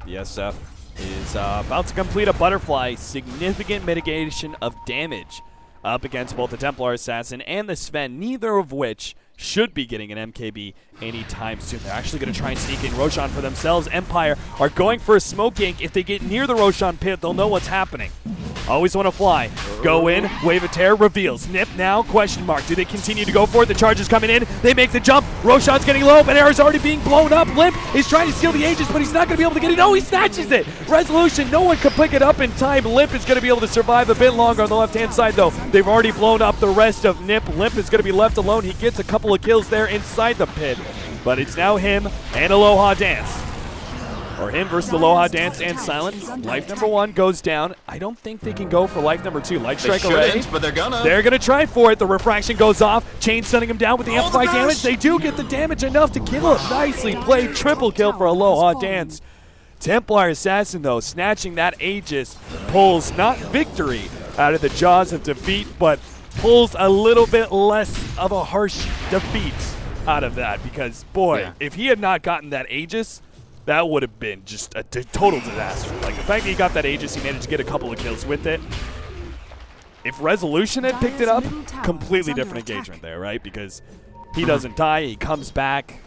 The SF is about to complete a butterfly, significant mitigation of damage up against both the Templar Assassin and the Sven, neither of which should be getting an MKB anytime soon. They're actually going to try and sneak in Roshan for themselves. Empire are going for a smoke gank. If they get near the Roshan pit, they'll know what's happening. Always want to fly. Go in, Wave of Terror reveals. NiP now, question mark. Do they continue to go for it? The charge is coming in. They make the jump. Roshan's getting low, but Era's already being blown up. Limp is trying to steal the Aegis, but he's not going to be able to get it. Oh, he snatches it. Resolution, no one can pick it up in time. Limp is going to be able to survive a bit longer on the left-hand side, though. They've already blown up the rest of NiP. Limp is going to be left alone. He gets a couple of kills there inside the pit, but it's now him and Aloha Dance. Or him versus Aloha Dance and Silent. Life number 1 goes down. I don't think they can go for life number 2. Light Strike Array. But they're gonna. They're gonna try for it. The refraction goes off. Chain stunning him down with the amplified damage. They do get the damage enough to kill him. Nicely played. Triple kill for Aloha Dance. Templar Assassin, though, snatching that Aegis, pulls not victory out of the jaws of defeat, but pulls a little bit less of a harsh defeat out of that. Because, boy, if he had not gotten that Aegis, that would have been just a total disaster. Like, the fact that he got that Aegis, he managed to get a couple of kills with it. If Resolution had picked it up, completely different engagement there, right? Because he doesn't die, he comes back,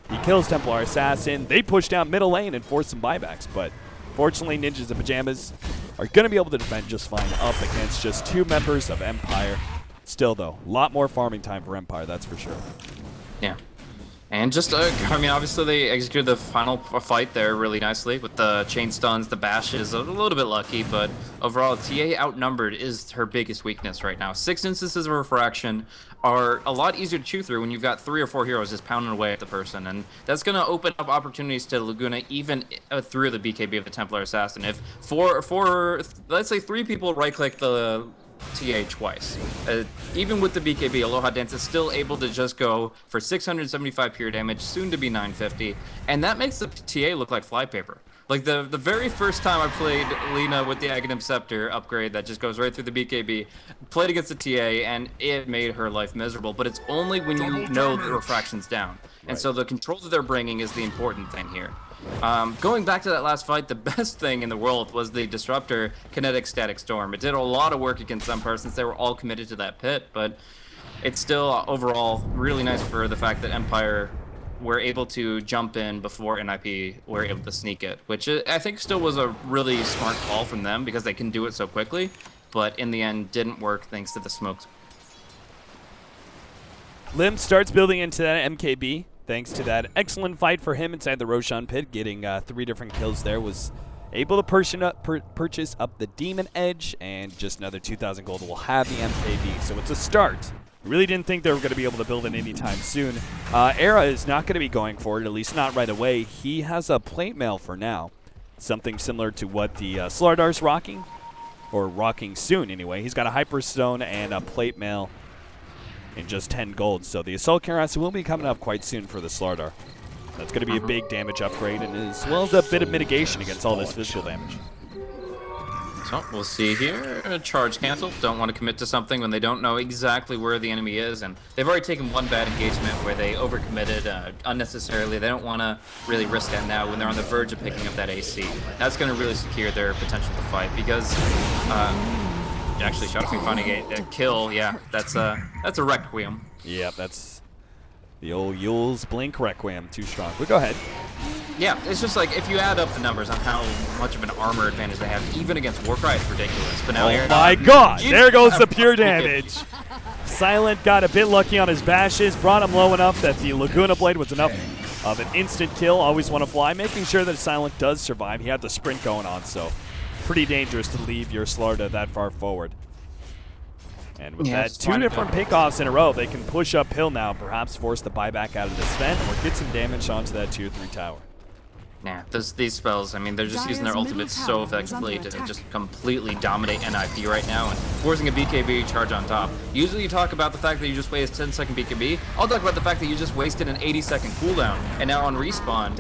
he kills Templar Assassin. They push down middle lane and force some buybacks, but fortunately, Ninjas and Pajamas are going to be able to defend just fine up against just 2 members of Empire. Still, though, a lot more farming time for Empire, that's for sure. Yeah. And just, I mean, obviously they executed the final fight there really nicely with the chain stuns, the bashes, a little bit lucky, but overall, TA outnumbered is her biggest weakness right now. 6 instances of refraction are a lot easier to chew through when you've got 3 or 4 heroes just pounding away at the person, and that's going to open up opportunities to Laguna even through the BKB of the Templar Assassin. If let's say 3 people right-click the TA twice. Even with the BKB, Aloha Dance is still able to just go for 675 pure damage, soon to be 950, and that makes the TA look like flypaper. Like the very first time I played Lina with the Aghanim Scepter upgrade that just goes right through the BKB, played against the TA, and it made her life miserable, but it's only when you know the refraction's down. And so the control that they're bringing is the important thing here. Going back to that last fight, the best thing in the world was the Disruptor Kinetic Static Storm. It did a lot of work against Empire since they were all committed to that pit, but it's still overall really nice for the fact that Empire were able to jump in before NiP were able to sneak it, which I think still was a really smart call from them because they can do it so quickly, but in the end didn't work thanks to the smokes. Lim starts building into that MKB. Thanks to that excellent fight for him inside the Roshan pit, getting 3 different kills there, was able to purchase up the Demon Edge, and just another 2,000 gold will have the MKB, so it's a start. Really didn't think they were going to be able to build it anytime soon. Era is not going to be going for it, at least not right away. He has a plate mail for now, something similar to what the Slardar's rocking, or rocking soon anyway. He's got a Hyperstone and a plate mail in just 10 gold. So the Assault Cuirass will be coming up quite soon for the Slardar. That's going to be a big damage upgrade, and as well as a bit of mitigation against all this physical damage. So we'll see here. Charge cancel. Don't want to commit to something when they don't know exactly where the enemy is, and they've already taken one bad engagement where they overcommitted unnecessarily. They don't want to really risk that now when they're on the verge of picking up that AC. That's going to really secure their potential to fight because actually Shadowking finding a kill. Yeah, that's a Requiem. Yep, that's the old Yule's Blink Requiem. Too strong. But go ahead. Yeah, it's just like if you add up the numbers on how much of an armor advantage they have, even against Warcry, it's ridiculous. But now oh my god, there goes the pure damage. Silent got a bit lucky on his bashes, brought him low enough that the Laguna Blade was enough of an instant kill. Always want to fly, making sure that Silent does survive. He had the sprint going on, so pretty dangerous to leave your Slarda that far forward. And with that, 2 different pickoffs in a row, they can push uphill now, perhaps force the buyback out of the Sven, or get some damage onto that tier 3 tower. Yeah, these spells, I mean, they're just using their ultimates so effectively to just completely dominate NiP right now and forcing a BKB charge on top. Usually you talk about the fact that you just wasted 10-second BKB. I'll talk about the fact that you just wasted an 80-second cooldown. And now on respawn,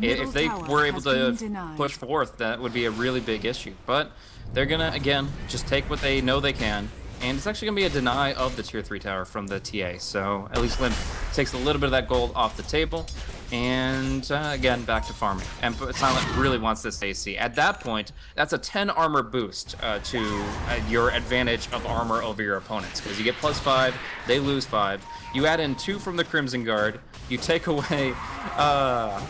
if they were able to push forth, that would be a really big issue. But they're going to, again, just take what they know they can. And it's actually going to be a deny of the tier 3 tower from the TA. So at least Limp takes a little bit of that gold off the table. And again, back to farming. And Silent really wants this AC. At that point, that's a 10 armor boost to your advantage of armor over your opponents. Because you get +5, they lose 5. You add in 2 from the Crimson Guard. You take away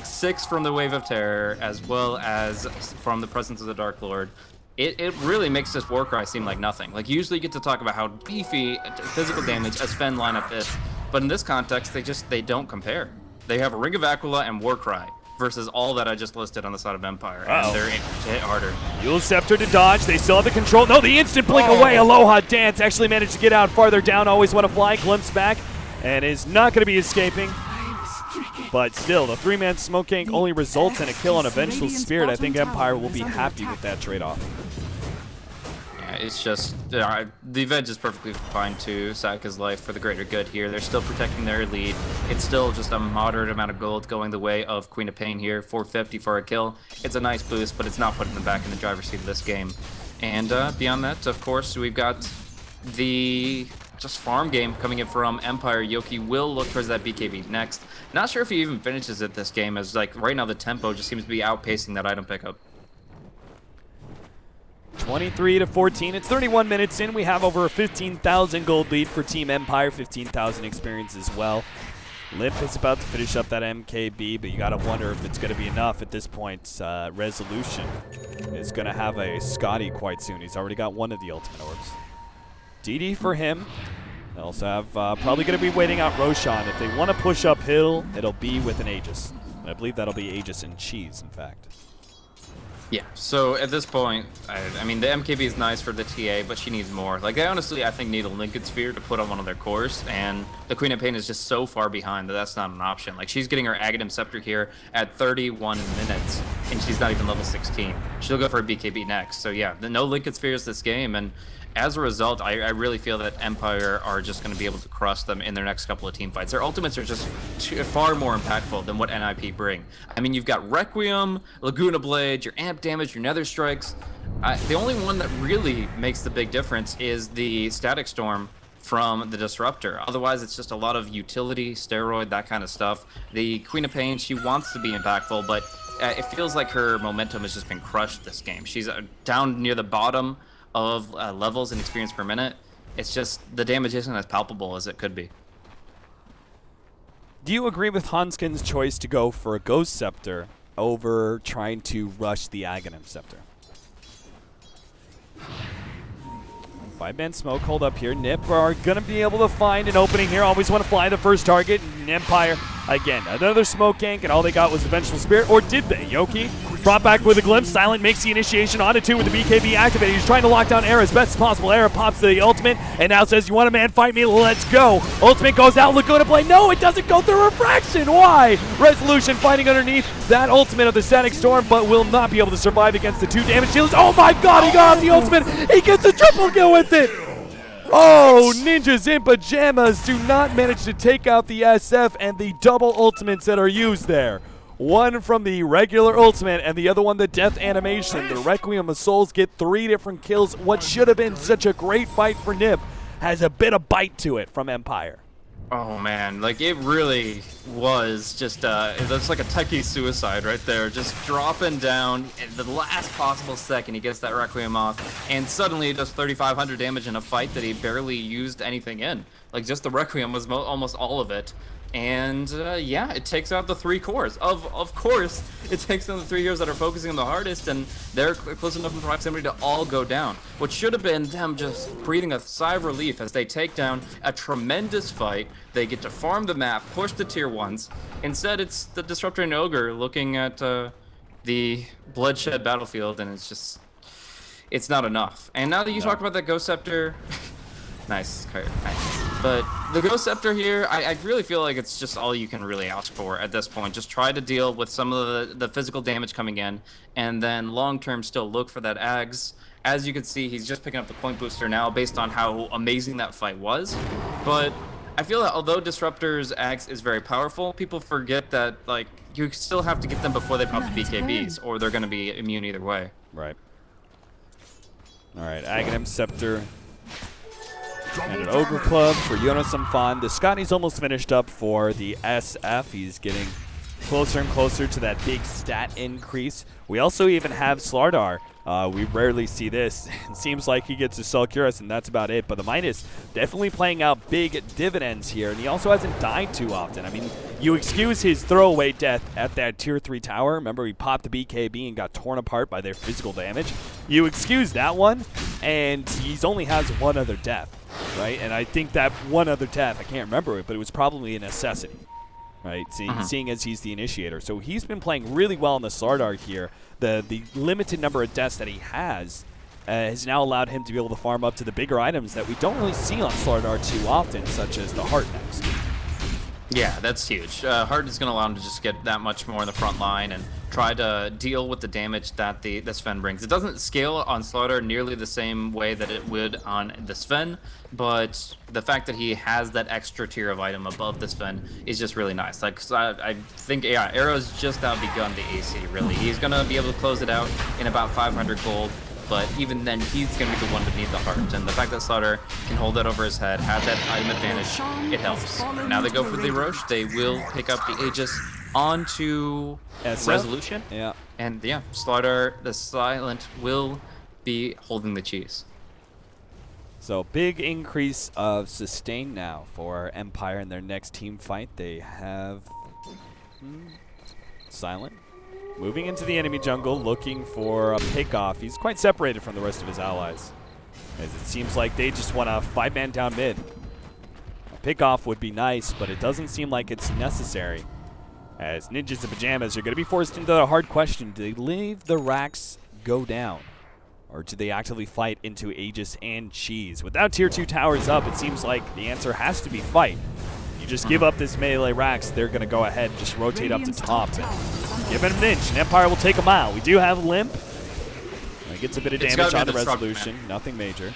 6 from the Wave of Terror, as well as from the Presence of the Dark Lord. It really makes this Warcry seem like nothing. Like, usually you get to talk about how beefy physical damage a Sven lineup is. But in this context, they don't compare. They have a Ring of Aquila and Warcry versus all that I just listed on the side of Empire. And they're able to hit harder. Yule Scepter to dodge. They still have the control. No, the instant blink away. Aloha Dance actually managed to get out farther down. Always want to fly. Glimpse back. And is not going to be escaping. But still, the 3-man Smoke Gank only results in a kill on a Vengeful Spirit. I think Empire will be happy with that trade-off. It's just, the Venge is perfectly fine to sack his life for the greater good here. They're still protecting their lead. It's still just a moderate amount of gold going the way of Queen of Pain here. 450 for a kill. It's a nice boost, but it's not putting them back in the driver's seat of this game. And beyond that, of course, we've got the just farm game coming in from Empire. Yoki will look towards that BKB next. Not sure if he even finishes it this game, as like right now the tempo just seems to be outpacing that item pickup. 23-14. It's 31 minutes in. We have over a 15,000 gold lead for Team Empire, 15,000 experience as well. Limp is about to finish up that MKB, but you got to wonder if it's going to be enough at this point. Resolution is going to have a Scotty quite soon. He's already got one of the ultimate orbs. DD for him. They also have probably going to be waiting out Roshan. If they want to push uphill, it'll be with an Aegis. And I believe that'll be Aegis and Cheese, in fact. Yeah, so at this point, I mean, the MKB is nice for the TA, but she needs more. Like, honestly, I think need a Linked Sphere to put on one of their cores, and the Queen of Pain is just so far behind that that's not an option. Like, she's getting her Aghanim Scepter here at 31 minutes, and she's not even level 16. She'll go for a BKB next. So yeah, no Linked Spheres this game, and as a result, I really feel that Empire are just going to be able to crush them in their next couple of team fights. Their ultimates are just far more impactful than what NiP bring. I mean, you've got Requiem, Laguna Blade, your amp damage, your Nether Strikes. The only one that really makes the big difference is the Static Storm from the Disruptor. Otherwise, it's just a lot of utility, steroid, that kind of stuff. The Queen of Pain, she wants to be impactful, but it feels like her momentum has just been crushed this game. She's down near the bottom of levels and experience per minute. It's just the damage isn't as palpable as it could be. Do you agree with Hanskin's choice to go for a Ghost Scepter over trying to rush the Aghanim Scepter? 5-man smoke hold up here. NiP are going to be able to find an opening here. Always want to fly the first target. And Empire, again, another smoke gank, and all they got was the Vengeful Spirit. Or did they? Yoki brought back with a glimpse. Silent makes the initiation onto 2 with the BKB activated. He's trying to lock down Era as best as possible. Era pops the ultimate and now says, you want a man fight me? Let's go. Ultimate goes out. Laguna Blade. No, it doesn't go through refraction. Why? Resolution fighting underneath that ultimate of the Static Storm, but will not be able to survive against the 2 damage shields. Oh my god, he got off the ultimate. He gets a triple kill with it. Oh, Ninjas in Pajamas do not manage to take out the SF and the double ultimates that are used there. One from the regular ultimate and the other one the death animation. The Requiem of Souls get 3 different kills. What should have been such a great fight for NiP has a bit of bite to it from Empire. Oh man, like it really was just that's like a techie suicide right there. Just dropping down at the last possible second, he gets that Requiem off, and suddenly he does 3,500 damage in a fight that he barely used anything in. Like just the Requiem was almost all of it. And yeah, it takes out the 3 cores. Of course, it takes out the 3 cores that are focusing on the hardest, and they're close enough in proximity to all go down. What should have been them just breathing a sigh of relief as they take down a tremendous fight. They get to farm the map, push the tier 1s. Instead, it's the Disruptor and Ogre looking at the bloodshed battlefield, and it's not enough. And now that you talk about that Ghost Scepter, nice. But the Ghost Scepter here, I really feel like it's just all you can really ask for at this point. Just try to deal with some of the physical damage coming in, and then long-term still look for that Ags. As you can see, he's just picking up the point booster now based on how amazing that fight was. But I feel that although Disruptor's Ags is very powerful, people forget that like you still have to get them before they pop the BKBs, or they're going to be immune either way. Right. All right, Aghanim Scepter. And an Ogre Club for Jonas Fan. The Scotty's almost finished up for the SF. He's getting closer and closer to that big stat increase. We also even have Slardar. We rarely see this. It seems like he gets to Sulcuris, and that's about it. But the Midas definitely playing out big dividends here, and he also hasn't died too often. I mean, you excuse his throwaway death at that Tier 3 tower. Remember, he popped the BKB and got torn apart by their physical damage. You excuse that one, and he's only has one other death, right? And I think that one other death, I can't remember it, but it was probably a necessity. Right, seeing as he's the initiator. So he's been playing really well in the Slardar here. The limited number of deaths that he has now allowed him to be able to farm up to the bigger items that we don't really see on Slardar too often, such as the Heart next. Yeah, that's huge. Heart is going to allow him to just get that much more in the front line and try to deal with the damage that the Sven brings. It doesn't scale on Slardar nearly the same way that it would on the Sven, but the fact that he has that extra tier of item above the Sven is just really nice. Like, I think, yeah, Arrow's just now begun the AC, really. He's going to be able to close it out in about 500 gold. But even then, he's going to be the one to need the Heart. And the fact that Slaughter can hold that over his head, have that item advantage, it helps. Now they go for the Roche. They will pick up the Aegis onto Resolution. Yeah. And yeah, Slaughter, the Silent, will be holding the cheese. So big increase of sustain now for Empire in their next team fight. They have Silent moving into the enemy jungle, looking for a pick-off. He's quite separated from the rest of his allies, as it seems like they just want a 5-man down mid. A pick-off would be nice, but it doesn't seem like it's necessary, as Ninjas in Pajamas are going to be forced into the hard question. Do they leave the racks go down, or do they actively fight into Aegis and Cheese? Without Tier 2 towers up, it seems like the answer has to be fight. You just give up this melee racks, they're going to go ahead and just rotate up to top. Give it an inch, and Empire will take a mile. We do have Limp. He gets a bit of damage on the Resolution. Nothing major.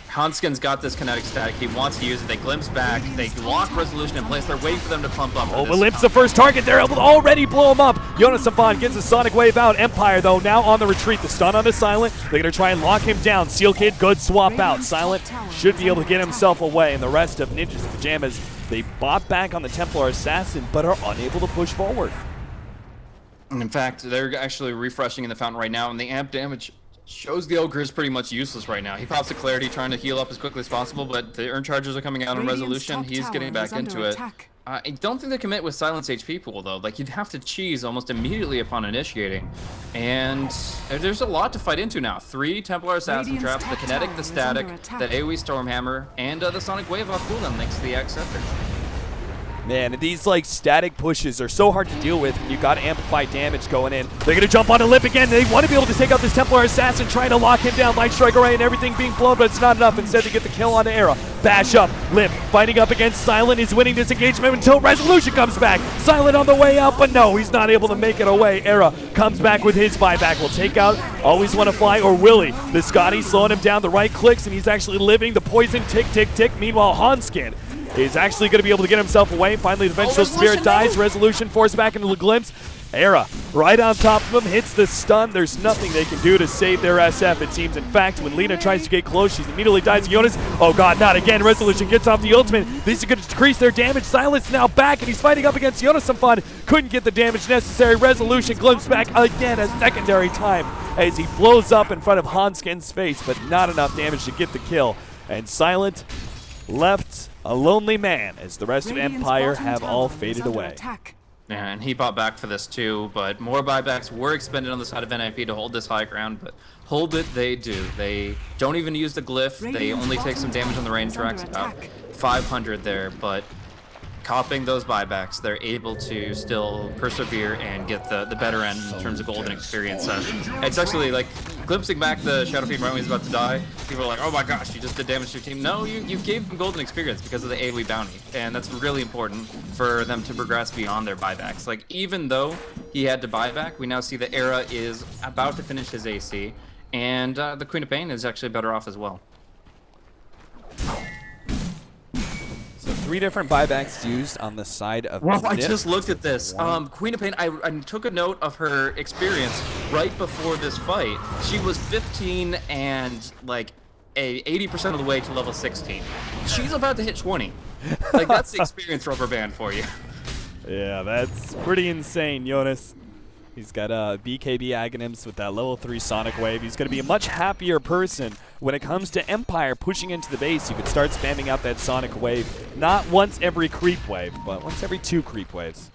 Hanskin's got this kinetic static. He wants to use it. They glimpse back. They lock Resolution in place. They're waiting for them to pump up. Oh, but Limp's the first target. They're able to already blow him up. Jonas Savant gets a Sonic Wave out. Empire, though, now on the retreat. The stun on the Silent. They're going to try and lock him down. Seal Kid, good swap out. Silent should be able to get himself away. And the rest of Ninjas in Pajamas, they bought back on the Templar Assassin, but are unable to push forward. In fact, they're actually refreshing in the fountain right now, and the amp damage shows the Ogre is pretty much useless right now. He pops a Clarity trying to heal up as quickly as possible, but the Earn Charges are coming out on Resolution. He's getting back into it. I don't think they commit with Silence HP pool, though. Like, you'd have to cheese almost immediately upon initiating. And there's a lot to fight into now. 3 Templar Assassin traps, the Kinetic, the Static, the AoE Stormhammer, and the Sonic Wave off cooldown thanks to the X Scepter. Man, these like static pushes are so hard to deal with when you got amplified damage going in. They're gonna jump on a Limp again. They want to be able to take out this Templar Assassin, trying to lock him down. Light Strike Array and everything being blown, but it's not enough. Instead, they get the kill on Era. Bash up. Limp fighting up against Silent is winning this engagement until Resolution comes back. Silent on the way out, but no, he's not able to make it away. Era comes back with his buyback. Will take out Always Want to Fly or Willie. The Scotty slowing him down. The right clicks, and he's actually living. The poison tick, tick, tick. Meanwhile, Hanskin is actually going to be able to get himself away. Finally, the Vengeful Spirit dies. Resolution forced back into the glimpse. Era right on top of him, hits the stun. There's nothing they can do to save their SF, it seems. In fact, when Lina tries to get close, she immediately dies. Jonas, oh god, not again. Resolution gets off the ultimate. This is going to decrease their damage. Silence now back, and he's fighting up against Jonas some fun. Couldn't get the damage necessary. Resolution glimpse back again a secondary time as he blows up in front of Hanskin's face, but not enough damage to get the kill. And Silent left a lonely man as the rest of Empire have all faded away. Yeah, and he bought back for this too, but more buybacks were expended on the side of NiP to hold this high ground, but hold it they do. They don't even use the glyph. They only take some damage on the range tracks, about 500 there, but copping those buybacks, they're able to still persevere and get the better end in terms of golden experience. It's actually like glimpsing back the Shadow Fiend right when he's about to die. People are like, oh my gosh, you just did damage to your team. No, you gave them golden experience because of the AoE bounty, and that's really important for them to progress beyond their buybacks. Like, even though he had to buy back, we now see that Era is about to finish his AC, and the Queen of Pain is actually better off as well. So 3 different buybacks used on the side of Well, I NiP. just looked at this. Queen of Pain, I took a note of her experience right before this fight. She was 15 and like 80% of the way to level 16. She's about to hit 20. Like, that's the experience rubber band for you. Yeah, that's pretty insane, Jonas. He's got BKB Aghanims with that level 3 Sonic Wave. He's going to be a much happier person when it comes to Empire pushing into the base. You could start spamming out that Sonic Wave, not once every creep wave, but once every 2 creep waves.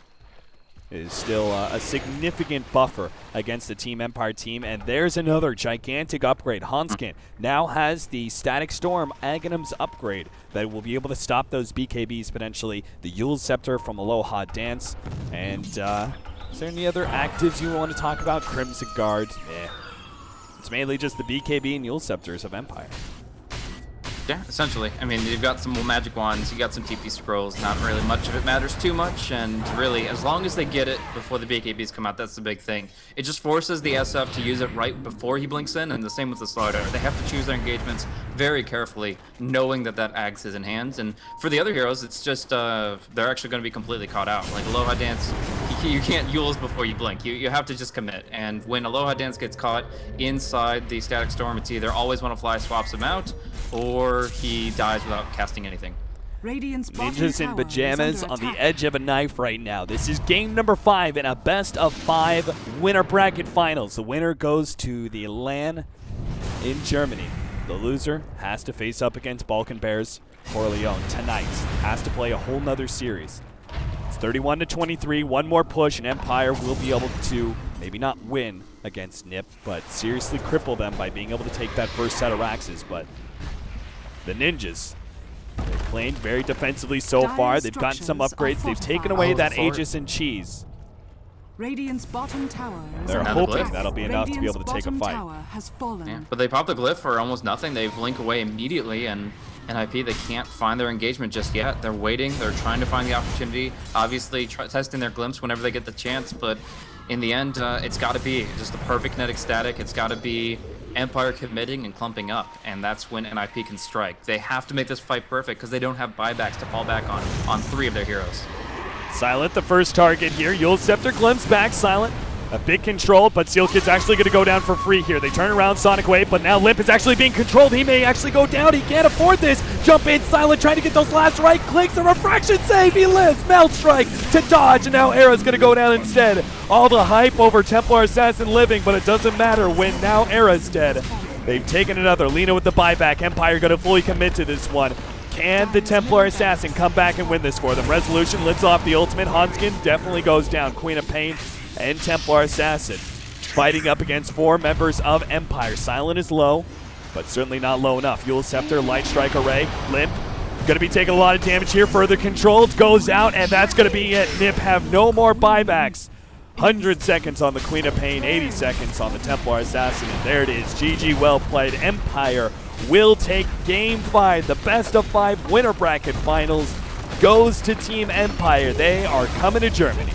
It is still a significant buffer against the Team Empire team, and there's another gigantic upgrade. Hanskin now has the Static Storm Aghanims upgrade that will be able to stop those BKBs potentially. The Yule Scepter from Aloha Dance, and is there any other actives you want to talk about? Crimson Guard? Eh. It's mainly just the BKB and Yule Scepters of Empire. Yeah, essentially. I mean, you've got some magic wands, you got some TP scrolls, not really much of it matters too much, and really, as long as they get it before the BKBs come out, that's the big thing. It just forces the SF to use it right before he blinks in, and the same with the Slaughter. They have to choose their engagements very carefully, knowing that that Axe is in hands, and for the other heroes, it's just, they're actually going to be completely caught out. Like, Aloha Dance, you can't Yules before you blink. You have to just commit, and when Aloha Dance gets caught inside the Static Storm, it's either always want to fly swaps him out, or he dies without casting anything. Ninjas in pajamas on the edge of a knife right now. This is game number 5 in a best of 5 winner bracket finals. The winner goes to the LAN in Germany. The loser has to face up against Balkan Bears Corleone tonight. Has to play a whole nother series. It's 31-23, one more push, and Empire will be able to maybe not win against NiP, but seriously cripple them by being able to take that first set of Raxes. But the Ninjas, they've played very defensively so far. They've gotten some upgrades. They've taken away that Aegis and Cheese. Radiant's bottom tower is They're under hoping attack. that'll be enough to be able to take a Radiant's fight. bottom tower has fallen. Yeah, but they pop the glyph for almost nothing. They blink away immediately, and NiP, they can't find their engagement just yet. They're waiting. They're trying to find the opportunity. Obviously, testing their glimpse whenever they get the chance, but in the end, it's got to be just the perfect kinetic static. It's got to be Empire committing and clumping up, and that's when NiP can strike. They have to make this fight perfect because they don't have buybacks to fall back on 3 of their heroes. Silent, the first target here. Yule Scepter glimpse back. Silent, a big control, but Seal Kid's actually going to go down for free here. They turn around Sonic Wave, but now Limp is actually being controlled. He may actually go down. He can't afford this. Jump in, Silent trying to get those last right clicks. A refraction save. He lives. Melt Strike to dodge, and now Era's going to go down instead. All the hype over Templar Assassin living, but it doesn't matter when now Era's dead. They've taken another. Lina with the buyback. Empire going to fully commit to this one. Can the Templar Assassin come back and win this for them? Resolution lives off the ultimate. Hanskin definitely goes down. Queen of Pain and Templar Assassin fighting up against 4 members of Empire. Silent is low, but certainly not low enough. Yule Scepter, Light Strike Array, Limp. Going to be taking a lot of damage here. Further controlled, goes out, and that's going to be it. NiP have no more buybacks. 100 seconds on the Queen of Pain, 80 seconds on the Templar Assassin, and there it is. GG, well played. Empire will take Game 5, the best of 5 winner bracket finals, goes to Team Empire. They are coming to Germany.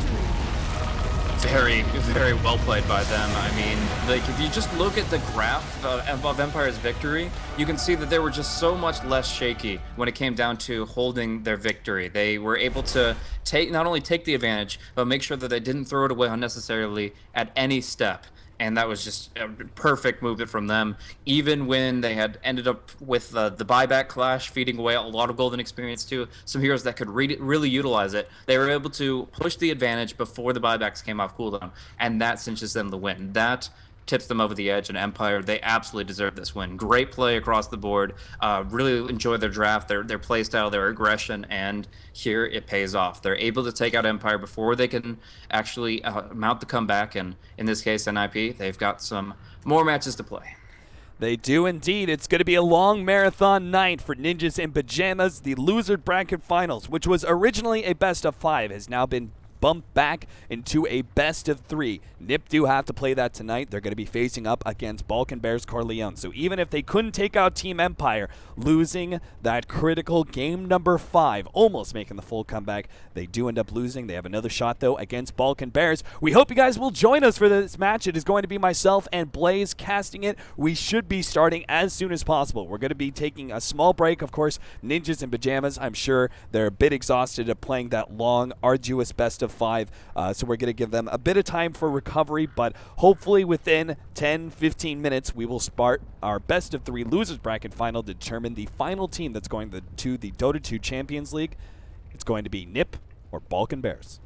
very, very well played by them. I mean, like, if you just look at the graph of Empire's victory, you can see that they were just so much less shaky when it came down to holding their victory. They were able to not only take the advantage, but make sure that they didn't throw it away unnecessarily at any step. And that was just a perfect movement from them. Even when they had ended up with the buyback clash, feeding away a lot of golden experience to some heroes that could really utilize it, they were able to push the advantage before the buybacks came off cooldown, and that cinches them the win. That tips them over the edge, and Empire, they absolutely deserve this win. Great play across the board. Really enjoy their draft, their play style, their aggression, and here it pays off. They're able to take out Empire before they can actually mount the comeback, and in this case, NiP, they've got some more matches to play. They do indeed. It's going to be a long marathon night for Ninjas in Pajamas. The loser bracket finals, which was originally a best of 5, has now been bumped back into a best of 3. NiP do have to play that tonight. They're going to be facing up against Balkan Bears Corleone. So even if they couldn't take out Team Empire, losing that critical game number 5, almost making the full comeback, they do end up losing. They have another shot, though, against Balkan Bears. We hope you guys will join us for this match. It is going to be myself and Blaze casting it. We should be starting as soon as possible. We're going to be taking a small break. Of course, Ninjas in Pajamas, I'm sure they're a bit exhausted of playing that long, arduous best of 5, so we're going to give them a bit of time for recovery, but hopefully within 10-15 minutes we will start our best of 3 losers bracket final to determine the final team that's going to the Dota 2 Champions League. It's going to be NiP or Balkan Bears.